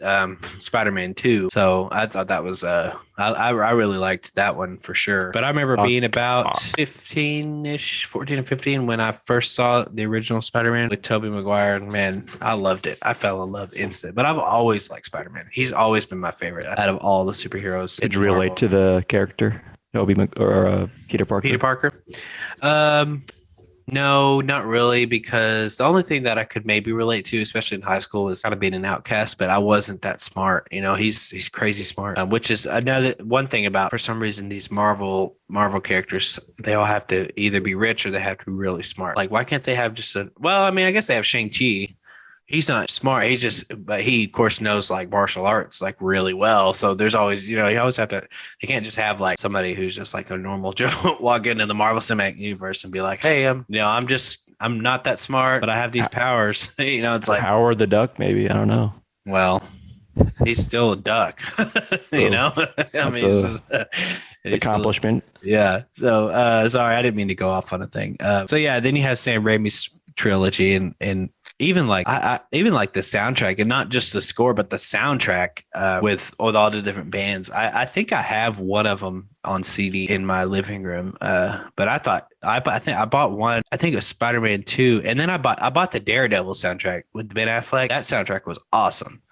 Spider-Man 2. So I thought that was I really liked that one for sure. But I remember being about 14-ish, 14 and 15 when I first saw the original Spider-Man with Tobey Maguire, and man, I loved it. I fell in love instant. But I've always liked Spider-Man. He's always been my favorite out of all the superheroes. Did you relate to the character? Peter Parker? Peter Parker? No, not really, because the only thing that I could maybe relate to, especially in high school, was kind of being an outcast, but I wasn't that smart. He's crazy smart, which is another one thing about, for some reason, these Marvel characters, they all have to either be rich or they have to be really smart. Like, why can't they have I guess they have Shang-Chi. He's not smart. But he of course knows like martial arts like really well. So there's always, you always have to, you can't just have like somebody who's just like a normal Joe walk into the Marvel Cinematic Universe and be like, hey, I'm not that smart, but I have these powers. It's like Howard the Duck, maybe. I don't know. Well, he's still a duck. You know, I mean, it's accomplishment. Still, yeah. So sorry, I didn't mean to go off on a thing. So yeah, then you have Sam Raimi's trilogy, and even like I even like the soundtrack, and not just the score, but the soundtrack with all the different bands. I think I have one of them on CD in my living room. But I think I bought one. I think it was Spider-Man 2, and then I bought the Daredevil soundtrack with Ben Affleck. That soundtrack was awesome.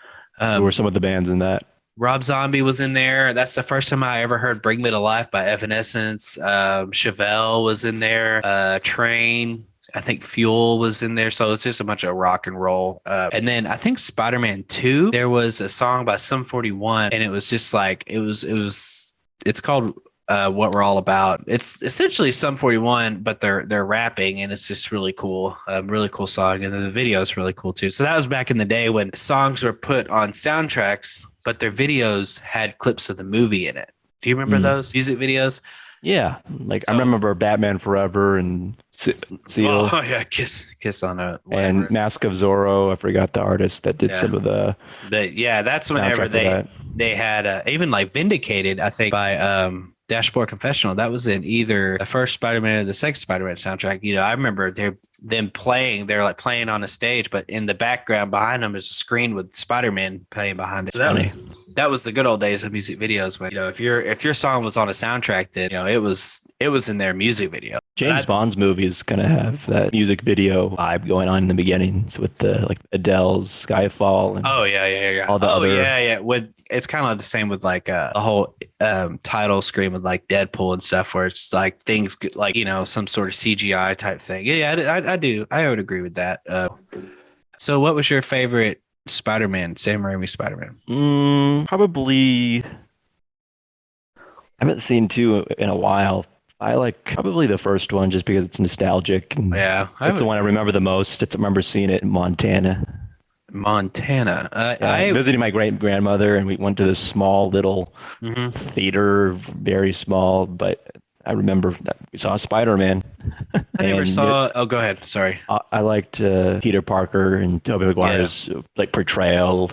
Who were some of the bands in that? Rob Zombie was in there. That's the first time I ever heard "Bring Me to Life" by Evanescence. Chevelle was in there. Train. I think Fuel was in there. So it's just a bunch of rock and roll. And then I think Spider-Man 2, there was a song by Sum 41, and it was just like it's called What We're All About. It's essentially Sum 41, but they're rapping, and it's just really cool. Really cool song. And then the video is really cool too. So that was back in the day when songs were put on soundtracks, but their videos had clips of the movie in it. Do you remember those music videos? Yeah, like I remember Batman Forever and Seal. Oh yeah, Kiss on a whatever. And Mask of Zorro. I forgot the artist that did some of the. That's whenever they had even like Vindicated. I think by Dashboard Confessional. That was in either the first Spider-Man or the second Spider-Man soundtrack. You know, I remember they're like playing on a stage, but in the background behind them is a screen with Spider-Man playing behind it. So that was the good old days of music videos. But you know, if your song was on a soundtrack, then you know it was in their music video. James Bond's movies kind of have that music video vibe going on in the beginnings with the like Adele's Skyfall. And oh yeah. All the other... yeah. It's kind of the same with like the whole title screen with like Deadpool and stuff, where it's like things like, you know, some sort of CGI type thing. Yeah, I do. I would agree with that. So what was your favorite Spider-Man, Sam Raimi Spider-Man? Probably, I haven't seen two in a while. I like probably the first one just because it's nostalgic. And yeah. It's the one I remember the most. I remember seeing it in Montana. I visited my great-grandmother, and we went to this small little theater, very small, but I remember that we saw Spider-Man. I never saw. Oh, go ahead. Sorry. I liked Peter Parker and Tobey Maguire's like portrayal.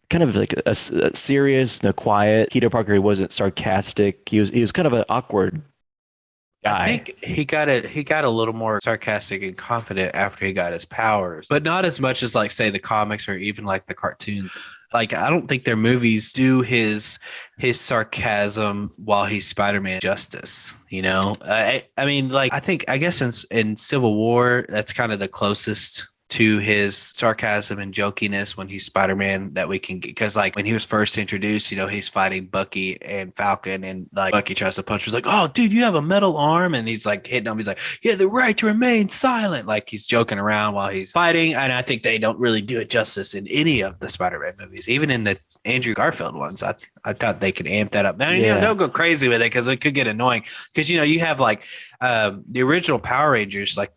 Kind of like a serious and a quiet. Peter Parker, he wasn't sarcastic. He was kind of an awkward guy. I think he got a little more sarcastic and confident after he got his powers, but not as much as like say the comics or even like the cartoons. Like, I don't think their movies do his sarcasm while he's Spider-Man justice, you know? I mean, like, I guess in Civil War, that's kind of the closest to his sarcasm and jokiness when he's Spider-Man that we can get. Because, like, when he was first introduced, you know, he's fighting Bucky and Falcon, and, like, Bucky tries to punch him. He's like, oh, dude, you have a metal arm? And he's, like, hitting him. He's like, yeah, the right to remain silent. Like, he's joking around while he's fighting. And I think they don't really do it justice in any of the Spider-Man movies. Even in the Andrew Garfield ones, I thought they could amp that up. Now, you know, don't go crazy with it because it could get annoying. Because, you know, you have, like, the original Power Rangers, like,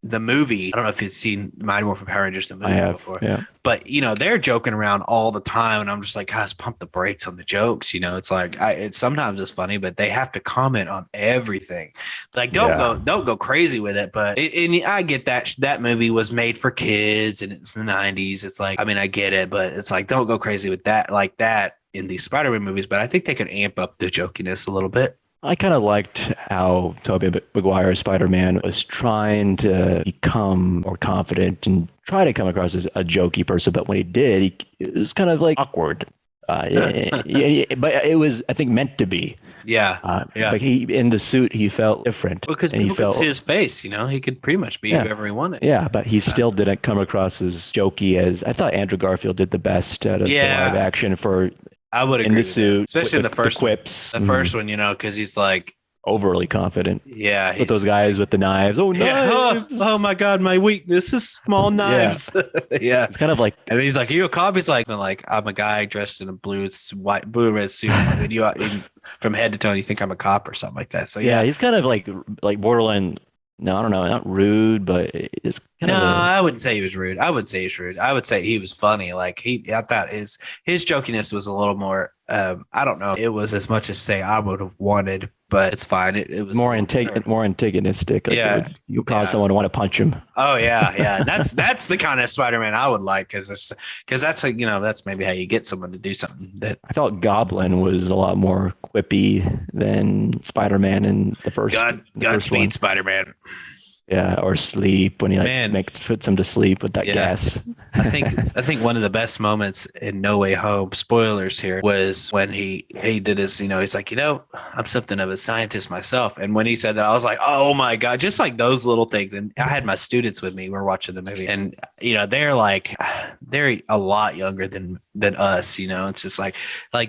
the movie. I don't know if you've seen Mighty Morphin Power Rangers the movie before, but you know, they're joking around all the time, and I'm just like, guys, pump the brakes on the jokes. You know, it's like it's sometimes it's funny, but they have to comment on everything. Like, don't go crazy with it. But and I get that movie was made for kids, and it's the '90s. It's like, I mean, I get it, but it's like, don't go crazy with that like that in these Spider-Man movies. But I think they could amp up the jokiness a little bit. I kind of liked how Tobey Maguire's Spider-Man was trying to become more confident and try to come across as a jokey person, but when he did, it was kind of like awkward. But it was, I think, meant to be. Yeah. Like he in the suit, he felt different. Because he felt his face, you know, he could pretty much be whoever he wanted. Yeah, but he still didn't come across as jokey as I thought. Andrew Garfield did the best out of the live action for. I would agree. In the suit, especially in the first quips. The first one, you know, because he's like overly confident. Yeah, with those guys with the knives. Oh, knives! Oh my God, my weakness is small knives. Yeah. It's kind of like, and he's like, "Are you a cop?" He's like, I'm a guy dressed in a blue and red suit. And you from head to toe, you think I'm a cop or something like that. So yeah, he's kind of like borderline. No, I don't know. Not rude, but it's kind of. No, I wouldn't say he was rude. I would say he's rude. I would say he was funny. Like I thought his jokiness was a little more I don't know. It was as much as say I would have wanted, but it's fine. It was more antagonistic. Like yeah, you cause someone to want to punch him. Oh yeah. That's the kind of Spider-Man I would like, because that's like, that's maybe how you get someone to do something. That I felt Goblin was a lot more quippy than Spider-Man in the first. Godspeed, Spider-Man. Yeah, or sleep when he puts him to sleep with that gas. I think one of the best moments in No Way Home, spoilers here, was when he did his, he's like, I'm something of a scientist myself. And when he said that, I was like, oh my God, just like those little things. And I had my students with me. We're watching the movie, and they're a lot younger than us. It's just like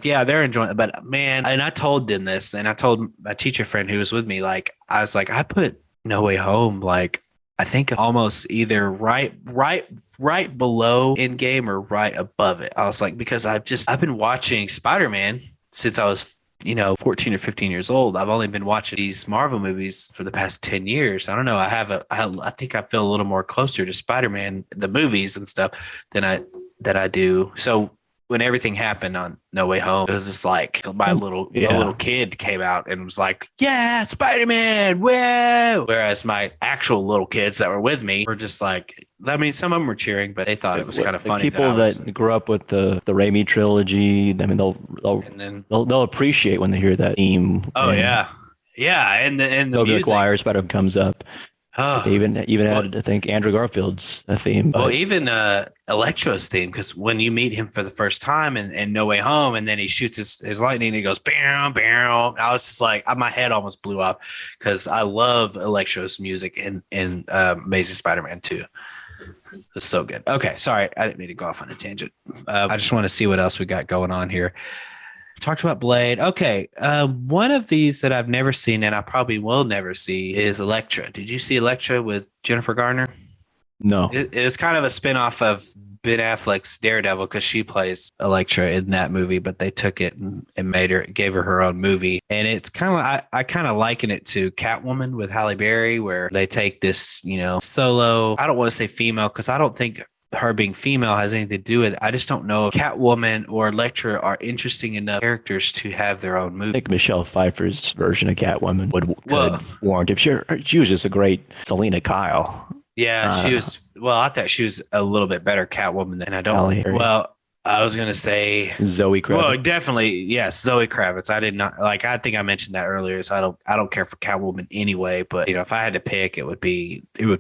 yeah, they're enjoying it. But man, and I told them this, and I told my teacher friend who was with me, I was like, I put No Way Home, I think almost either right below Endgame or right above it. I was like, because I've been watching Spider-Man since I was 14 or 15 years old. I've only been watching these Marvel movies for the past 10 years. I don't know. I think I feel a little more closer to Spider-Man, the movies and stuff, than I do. So when everything happened on No Way Home, it was just like my little kid came out and was like, yeah, Spider-Man, whoa. Whereas my actual little kids that were with me were just like, I mean, some of them were cheering, but they thought it was kind of funny. People that grew up with the Raimi trilogy, I mean, they'll appreciate when they hear that theme. Oh yeah. And the Tobey music. Maguire Spider comes up. They even had, I think, Andrew Garfield's theme. Well, even Electro's theme, because when you meet him for the first time in No Way Home, and then he shoots his lightning, and he goes bam, bam. I was just like, my head almost blew up, because I love Electro's music in Amazing Spider-Man 2. It's so good. Okay, sorry, I didn't mean to go off on a tangent. I just want to see what else we got going on here. Talked about Blade. Okay. One of these that I've never seen, and I probably will never see, is Elektra. Did you see Elektra with Jennifer Garner? No. It's kind of a spinoff of Ben Affleck's Daredevil, because she plays Elektra in that movie, but they took it and gave her own movie. And it's kind of, I kind of liken it to Catwoman with Halle Berry, where they take this, solo, I don't want to say female, because I don't think her being female has anything to do with it. I just don't know if Catwoman or Elektra are interesting enough characters to have their own movie. I think Michelle Pfeiffer's version of Catwoman could warrant if she was just a great Selena Kyle. Yeah, she was. Well, I thought she was a little bit better Catwoman than I don't. Well, I was gonna say Zoe Kravitz. Well, definitely, yes, Zoe Kravitz. I did not I think I mentioned that earlier. So I don't care for Catwoman anyway. But if I had to pick, it would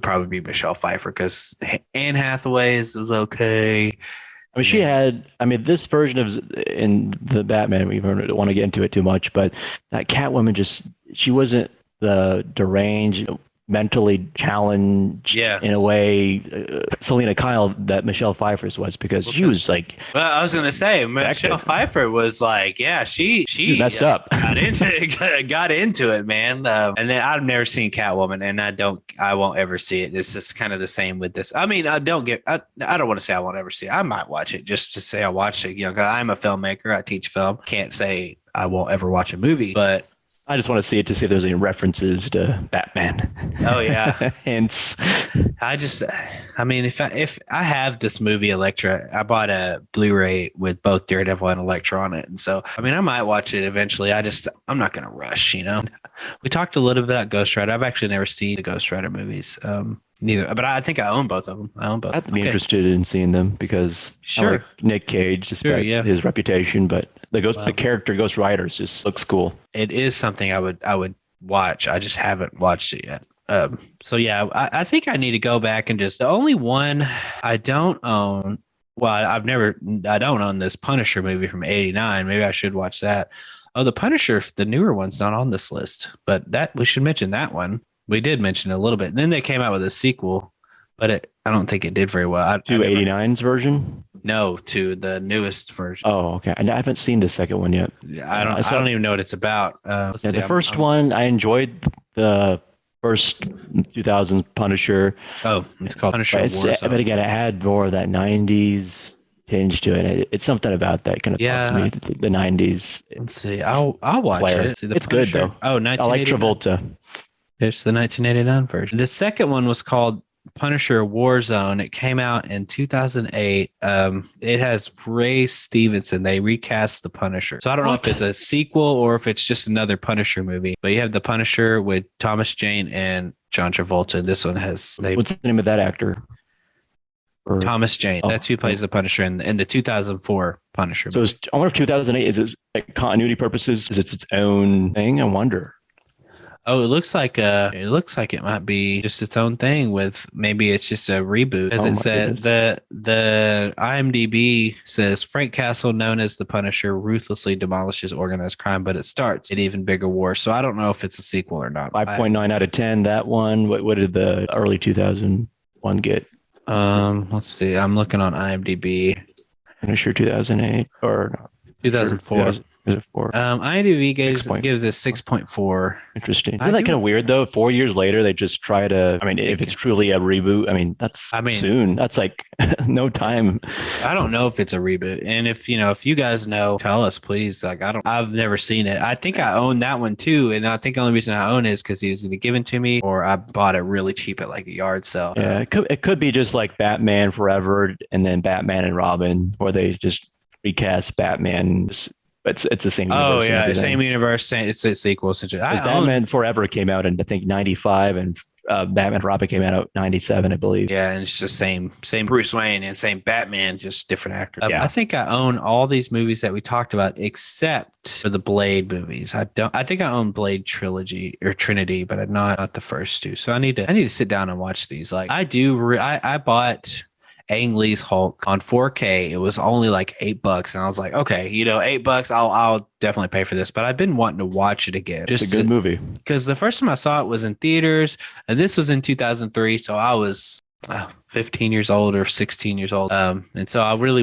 probably be Michelle Pfeiffer, because Anne Hathaway's was okay. I mean, she had. I mean, this version of in the Batman. We don't want to get into it too much, but that Catwoman she wasn't the deranged, mentally challenged in a way Selena Kyle that Michelle Pfeiffer's was, because she was like, well, I was gonna say Michelle Pfeiffer was like, yeah, she messed up, got into it, man. And then I've never seen Catwoman, and I won't ever see it. It's just kind of the same with this. I mean, I don't want to say I won't ever see it. I might watch it just to say I watched it. I'm a filmmaker. I teach film. Can't say I won't ever watch a movie, but I just want to see it to see if there's any references to Batman. Oh yeah. Hints. I mean, if I have this movie Elektra, I bought a Blu-ray with both Daredevil and Elektra on it. And so, I mean, I might watch it eventually. I'm not going to rush, We talked a little bit about Ghost Rider. I've actually never seen the Ghost Rider movies. Neither, but I think I own both of them. I have to be interested in seeing them, because I like Nick Cage, despite his reputation, but the character Ghost Rider just looks cool. It is something I would watch. I just haven't watched it yet. So yeah, I think I need to go back and the only one I don't own. Well, I don't own this Punisher movie from '89. Maybe I should watch that. Oh, the Punisher, the newer one's not on this list, but we should mention that one. We did mention it a little bit. And then they came out with a sequel, but I don't think it did very well. To 89's version? No, to the newest version. Oh, okay. I haven't seen the second one yet. I don't even know what it's about. The first one, I enjoyed the first 2000s Punisher. Oh, it's called Punisher Warzone. But again, it had more of that 90s tinge to it. It's something about that kind of talks to me, the 90s. Let's see. I'll watch Flair. it. It's good, though. Oh, 1989. I like Travolta. There's the 1989 version. The second one was called Punisher Warzone. It came out in 2008. It has Ray Stevenson. They recast the Punisher. So I don't know if it's a sequel or if it's just another Punisher movie. But you have the Punisher with Thomas Jane and John Travolta. This one has what's the name of that actor? Thomas Jane. That's who plays the Punisher in the 2004 Punisher movie. So I wonder if 2008 is it like continuity purposes? Is it its own thing? I wonder. Oh, it looks like it might be just its own thing with maybe it's just a reboot. As it said, the IMDb says Frank Castle, known as the Punisher, ruthlessly demolishes organized crime, but it starts an even bigger war. So I don't know if it's a sequel or not. 5.9 out of 10. That one. What did the early 2001 get? Let's see. I'm looking on IMDb. Punisher 2008 or 2004. Is it 4? IMDb gives it 6.4. Interesting. Isn't that kind of weird though? 4 years later, they just try to. I mean, if it's truly a reboot, I mean, soon. That's like no time. I don't know if it's a reboot, and if you guys know, tell us please. Like, I've never seen it. I think I own that one too, and I think the only reason I own it is because he was either given to me or I bought it really cheap at like a yard sale. Yeah, it could be just like Batman Forever and then Batman and Robin, or they just recast Batman. It's the same universe. Oh yeah, same universe. It's a sequel essentially. Batman Forever came out in I think 95, and Batman Robin came out in 97, I believe. Yeah, and it's the same Bruce Wayne and same Batman, just different actors. I think I own all these movies that we talked about except for the Blade movies. I think I own Blade trilogy or Trinity, but not the first two. So I need to sit down and watch these. Like I do. I bought Ang Lee's Hulk on 4K. It was only like $8, and I was like, okay, $8, I'll definitely pay for this. But I've been wanting to watch it again. It's a good movie because the first time I saw it was in theaters, and this was in 2003, so I was 15 years old or 16 years old, and so I really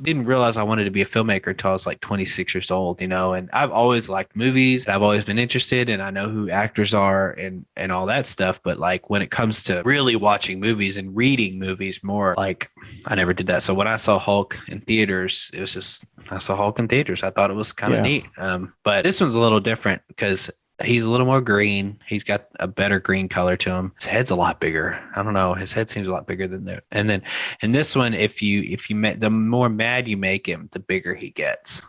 didn't realize I wanted to be a filmmaker until I was like 26 years old, and I've always liked movies. I've always been interested, and I know who actors are and all that stuff. But like when it comes to really watching movies and reading movies more, like I never did that. So when I saw Hulk in theaters, I saw Hulk in theaters. I thought it was kind of neat. But this one's a little different because he's a little more green. He's got a better green color to him. His head's a lot bigger. I don't know. His head seems a lot bigger than that. And then in this one, if you the more mad you make him, the bigger he gets.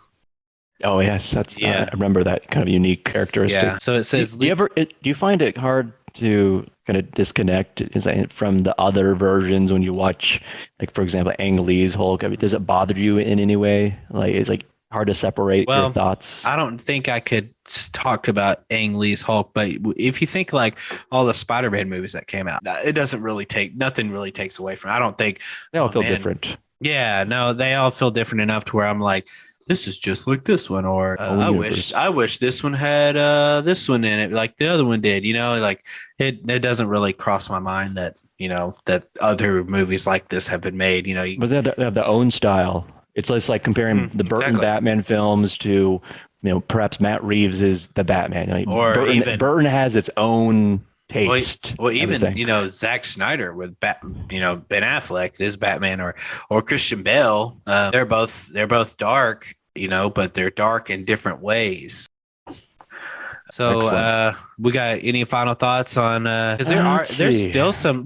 Oh yes, I remember that kind of unique characteristic. Yeah. So it says, do you find it hard to kind of disconnect from the other versions when you watch, like for example, Ang Lee's Hulk? I mean, does it bother you in any way? Like it's like hard to separate your thoughts? I don't think I could talk about Ang Lee's Hulk, but if you think like all the Spider-Man movies that came out, it doesn't really nothing really takes away from it. I don't think they all feel different. Yeah, no, they all feel different enough to where I'm like, this is just like this one, or I wish this one had this one in it like the other one did. Like it doesn't really cross my mind that that other movies like this have been made. But they have their own style. It's just like comparing the Burton Batman films to, perhaps Matt Reeves is the Batman. Burton has its own taste. Well, even Zack Snyder with Ben Affleck, this Batman, or Christian Bale. They're both dark, but they're dark in different ways. So we got any final thoughts on? Because there's still some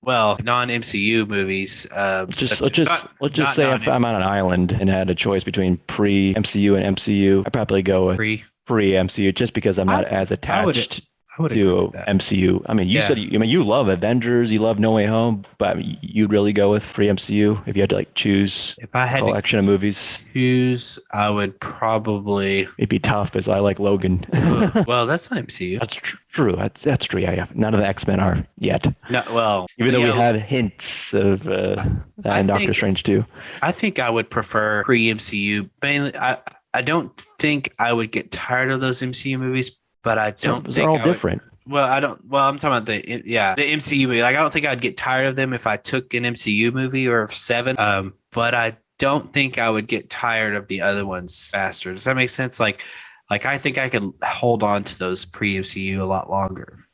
non-MCU movies. Let's just say if I'm on an island and had a choice between pre-MCU and MCU, I'd probably go with pre-MCU just because I'm not as attached to MCU. I mean, you said you love Avengers, you love No Way Home, but you'd really go with pre-MCU if you had to like choose. If I had a collection of movies, I would probably. It'd be tough because I like Logan. Well, that's not MCU. That's true. That's true. Yeah. None of the X-Men are yet. No, well, even though we have hints of that in Doctor Strange too. I think I would prefer pre-MCU. Mainly, I don't think I would get tired of those MCU movies. But I don't think they're all different. I'm talking about the MCU movie. Like I don't think I'd get tired of them if I took an MCU movie or 7. But I don't think I would get tired of the other ones faster. Does that make sense? Like I think I could hold on to those pre-MCU a lot longer.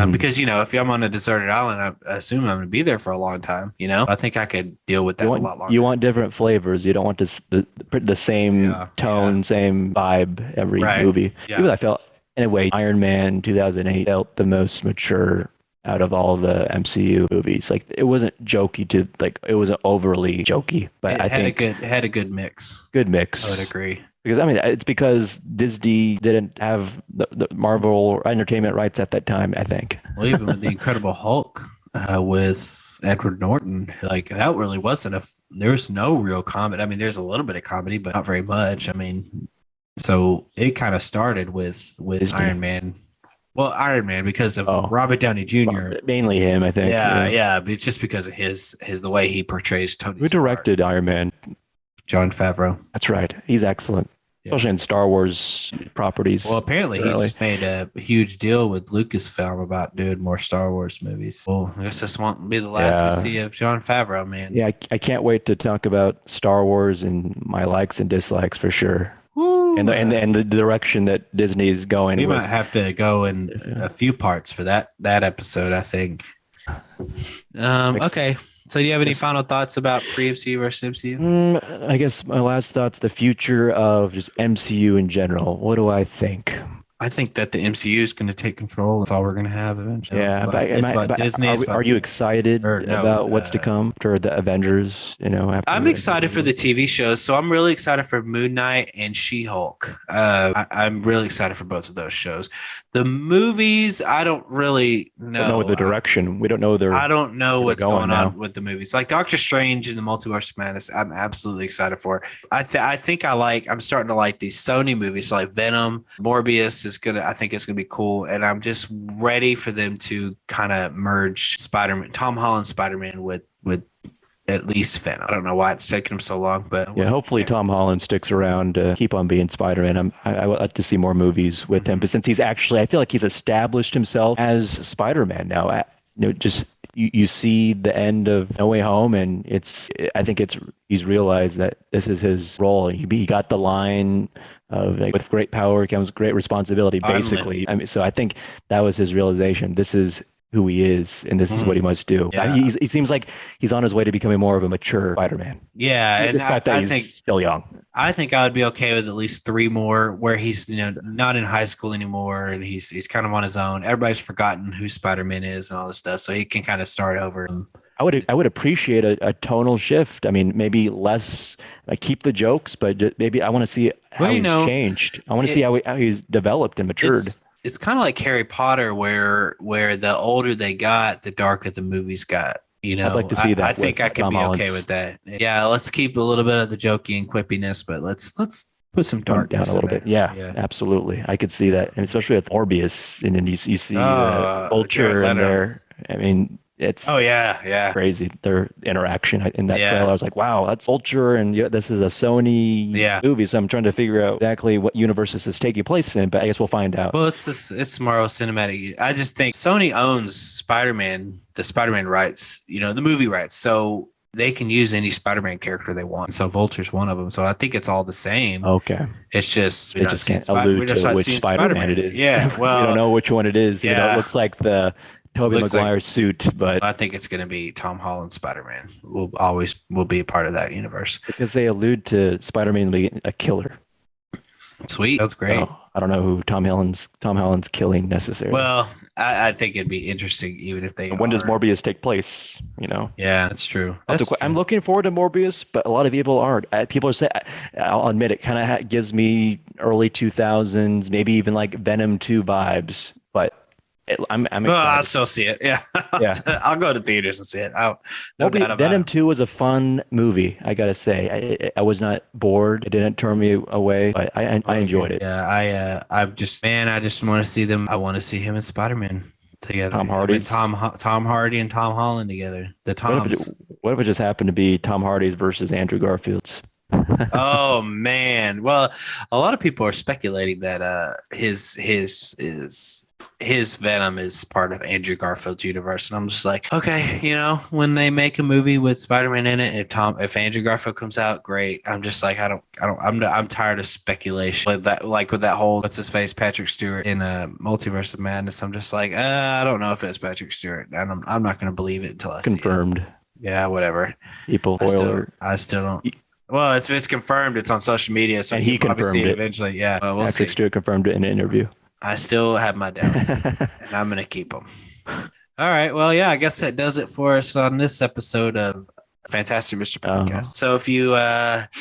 Because if I'm on a deserted island, I assume I'm going to be there for a long time. I think I could deal with that a lot longer. You want different flavors. You don't want the same tone, same vibe every movie. Yeah. Even I felt in a way, Iron Man 2008 felt the most mature out of all the MCU movies. Like it wasn't jokey to like it wasn't overly jokey, but I think it had a good mix. Good mix. I would agree. Because I mean, it's because Disney didn't have the Marvel entertainment rights at that time, I think. Well, even with the Incredible Hulk with Edward Norton, like that really wasn't there was no real comedy. I mean, there's a little bit of comedy, but not very much. I mean, so it kind of started with Disney. Iron Man. Well, Iron Man because of Robert Downey Jr. Mainly him, I think. Yeah, but it's just because of his the way he portrays Tony. Who directed Iron Man? Jon Favreau. That's right. He's excellent. Especially in Star Wars properties. Well, apparently he just made a huge deal with Lucasfilm about doing more Star Wars movies. Well, I guess this won't be the last we see of Jon Favreau, man. Yeah, I can't wait to talk about Star Wars and my likes and dislikes for sure. Ooh, and the direction that Disney is going. We might have to go in a few parts for that episode, I think. Okay. So do you have any final thoughts about pre-MCU versus MCU? I guess my last thought's the future of just MCU in general. What do I think? I think that the MCU is going to take control. That's all we're going to have eventually. Yeah, it's about Disney. Are you excited about what's to come for the Avengers? I'm excited for the TV shows. So I'm really excited for Moon Knight and She-Hulk. I'm really excited for both of those shows. The movies, I don't really know. We don't know the direction. We don't know I don't know what's going on with the movies. Like Doctor Strange and the Multiverse of Madness, I'm absolutely excited for. I'm starting to like these Sony movies like Venom, Morbius. I think it's gonna be cool, and I'm just ready for them to kind of merge Spider-Man, Tom Holland Spider-Man with at least Venom. I don't know why it's taking him so long, but hopefully Tom Holland sticks around to keep on being Spider-Man. I would like to see more movies with him, but since I feel like he's established himself as Spider-Man now. You see the end of No Way Home, and I think he's realized that this is his role. He got the line of like, with great power comes great responsibility, basically. So I think that was his realization. This is who he is, and this is what he must do. Yeah. He seems like he's on his way to becoming more of a mature Spider-Man. Yeah, and I think he's still young. I think I would be okay with at least 3 more where he's not in high school anymore, and he's kind of on his own. Everybody's forgotten who Spider-Man is and all this stuff, so he can kind of start over. I would appreciate a tonal shift. I mean, maybe less. Keep the jokes, but maybe I want to see how he's changed. I want to see how he's developed and matured. It's kind of like Harry Potter, where the older they got, the darker the movies got. I'd like to see that. I think I could be okay with that. Yeah, let's keep a little bit of the jokey and quippiness, but let's put some darkness down a little bit. Yeah, absolutely. I could see that, and especially with Morbius, and then you see Vulture in there. I mean, it's crazy, their interaction in that trailer. I was like, wow, that's Vulture, and this is a Sony movie, so I'm trying to figure out exactly what universe this is taking place in, but I guess we'll find out. Well, it's Marvel Cinematic. I just think Sony owns Spider-Man, the Spider-Man rights, the movie rights, so they can use any Spider-Man character they want. So Vulture's one of them. So I think it's all the same. Okay. It's just it just can't allude to which Spider-Man it is. Yeah, well, we don't know which one it is. Yeah. It looks like the Tobey Maguire suit, but I think it's going to be Tom Holland Spider-Man. Will be a part of that universe because they allude to Spider-Man being a killer. Sweet, that's great. So, I don't know who Tom Holland's killing necessarily. Well, I think it'd be interesting even if they. When does Morbius take place? Yeah, that's true. I'm looking forward to Morbius, but a lot of people aren't. People are saying, I'll admit it, kind of gives me early 2000s, maybe even like Venom 2 vibes, but. I'm excited. I'll still see it. Yeah. I'll go to theaters and see it. Venom 2 was a fun movie, I gotta say. I was not bored. It didn't turn me away, but I enjoyed it. Yeah, I just want to see them. I want to see him and Spider-Man together. Tom Hardy, Tom Hardy, and Tom Holland together. The Toms. What if it just happened to be Tom Hardy's versus Andrew Garfield's? Oh man! Well, a lot of people are speculating that his Venom is part of Andrew Garfield's universe, and I'm just like, okay, when they make a movie with Spider-Man in it, if Andrew Garfield comes out, great. I'm just like, I'm tired of speculation with that, with that whole what's his face Patrick Stewart in a Multiverse of Madness. I'm just like, I don't know if it's Patrick Stewart, and I'm not going to believe it until I confirmed. See it. Yeah, whatever. People, I still don't. Well, it's confirmed. It's on social media, so and he confirmed see it eventually. Yeah, we'll Patrick Stewart confirmed it in an interview. I still have my doubts, and I'm going to keep them. All right. Well, yeah, I guess that does it for us on this episode of Fantastic Mr. Podcast. So if you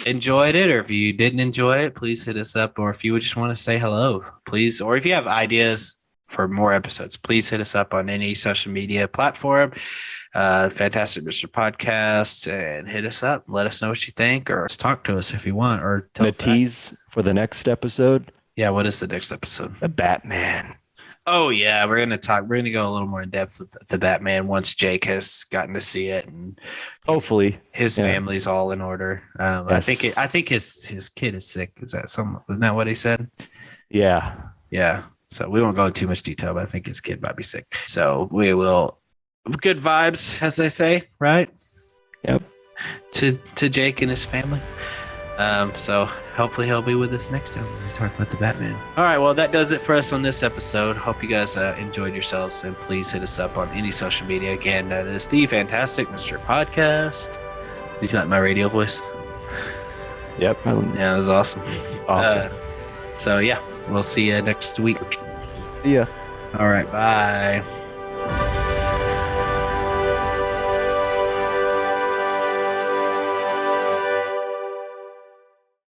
enjoyed it or if you didn't enjoy it, please hit us up. Or if you just want to say hello, please. Or if you have ideas for more episodes, please hit us up on any social media platform. Fantastic Mr. Podcast, and hit us up. Let us know what you think, or talk to us if you want, or tell us. Tease for the next episode. Yeah, what is the next episode? The Batman. Oh yeah, we're gonna go a little more in depth with the Batman once Jake has gotten to see it, and hopefully his family's all in order. Yes. I think his kid is sick. Isn't that what he said? Yeah. So we won't go into too much detail, but I think his kid might be sick. So we will. Good vibes, as they say, right? Yep. To Jake and his family. So hopefully he'll be with us next time when we talk about the Batman. All right, well, that does it for us on this episode. Hope you guys enjoyed yourselves, and please hit us up on any social media. Again, that is the Fantastic Mr. Podcast. Did you like my radio voice? Yep. Yeah, it was awesome. Awesome. So yeah, we'll see you next week. See ya. All right, bye.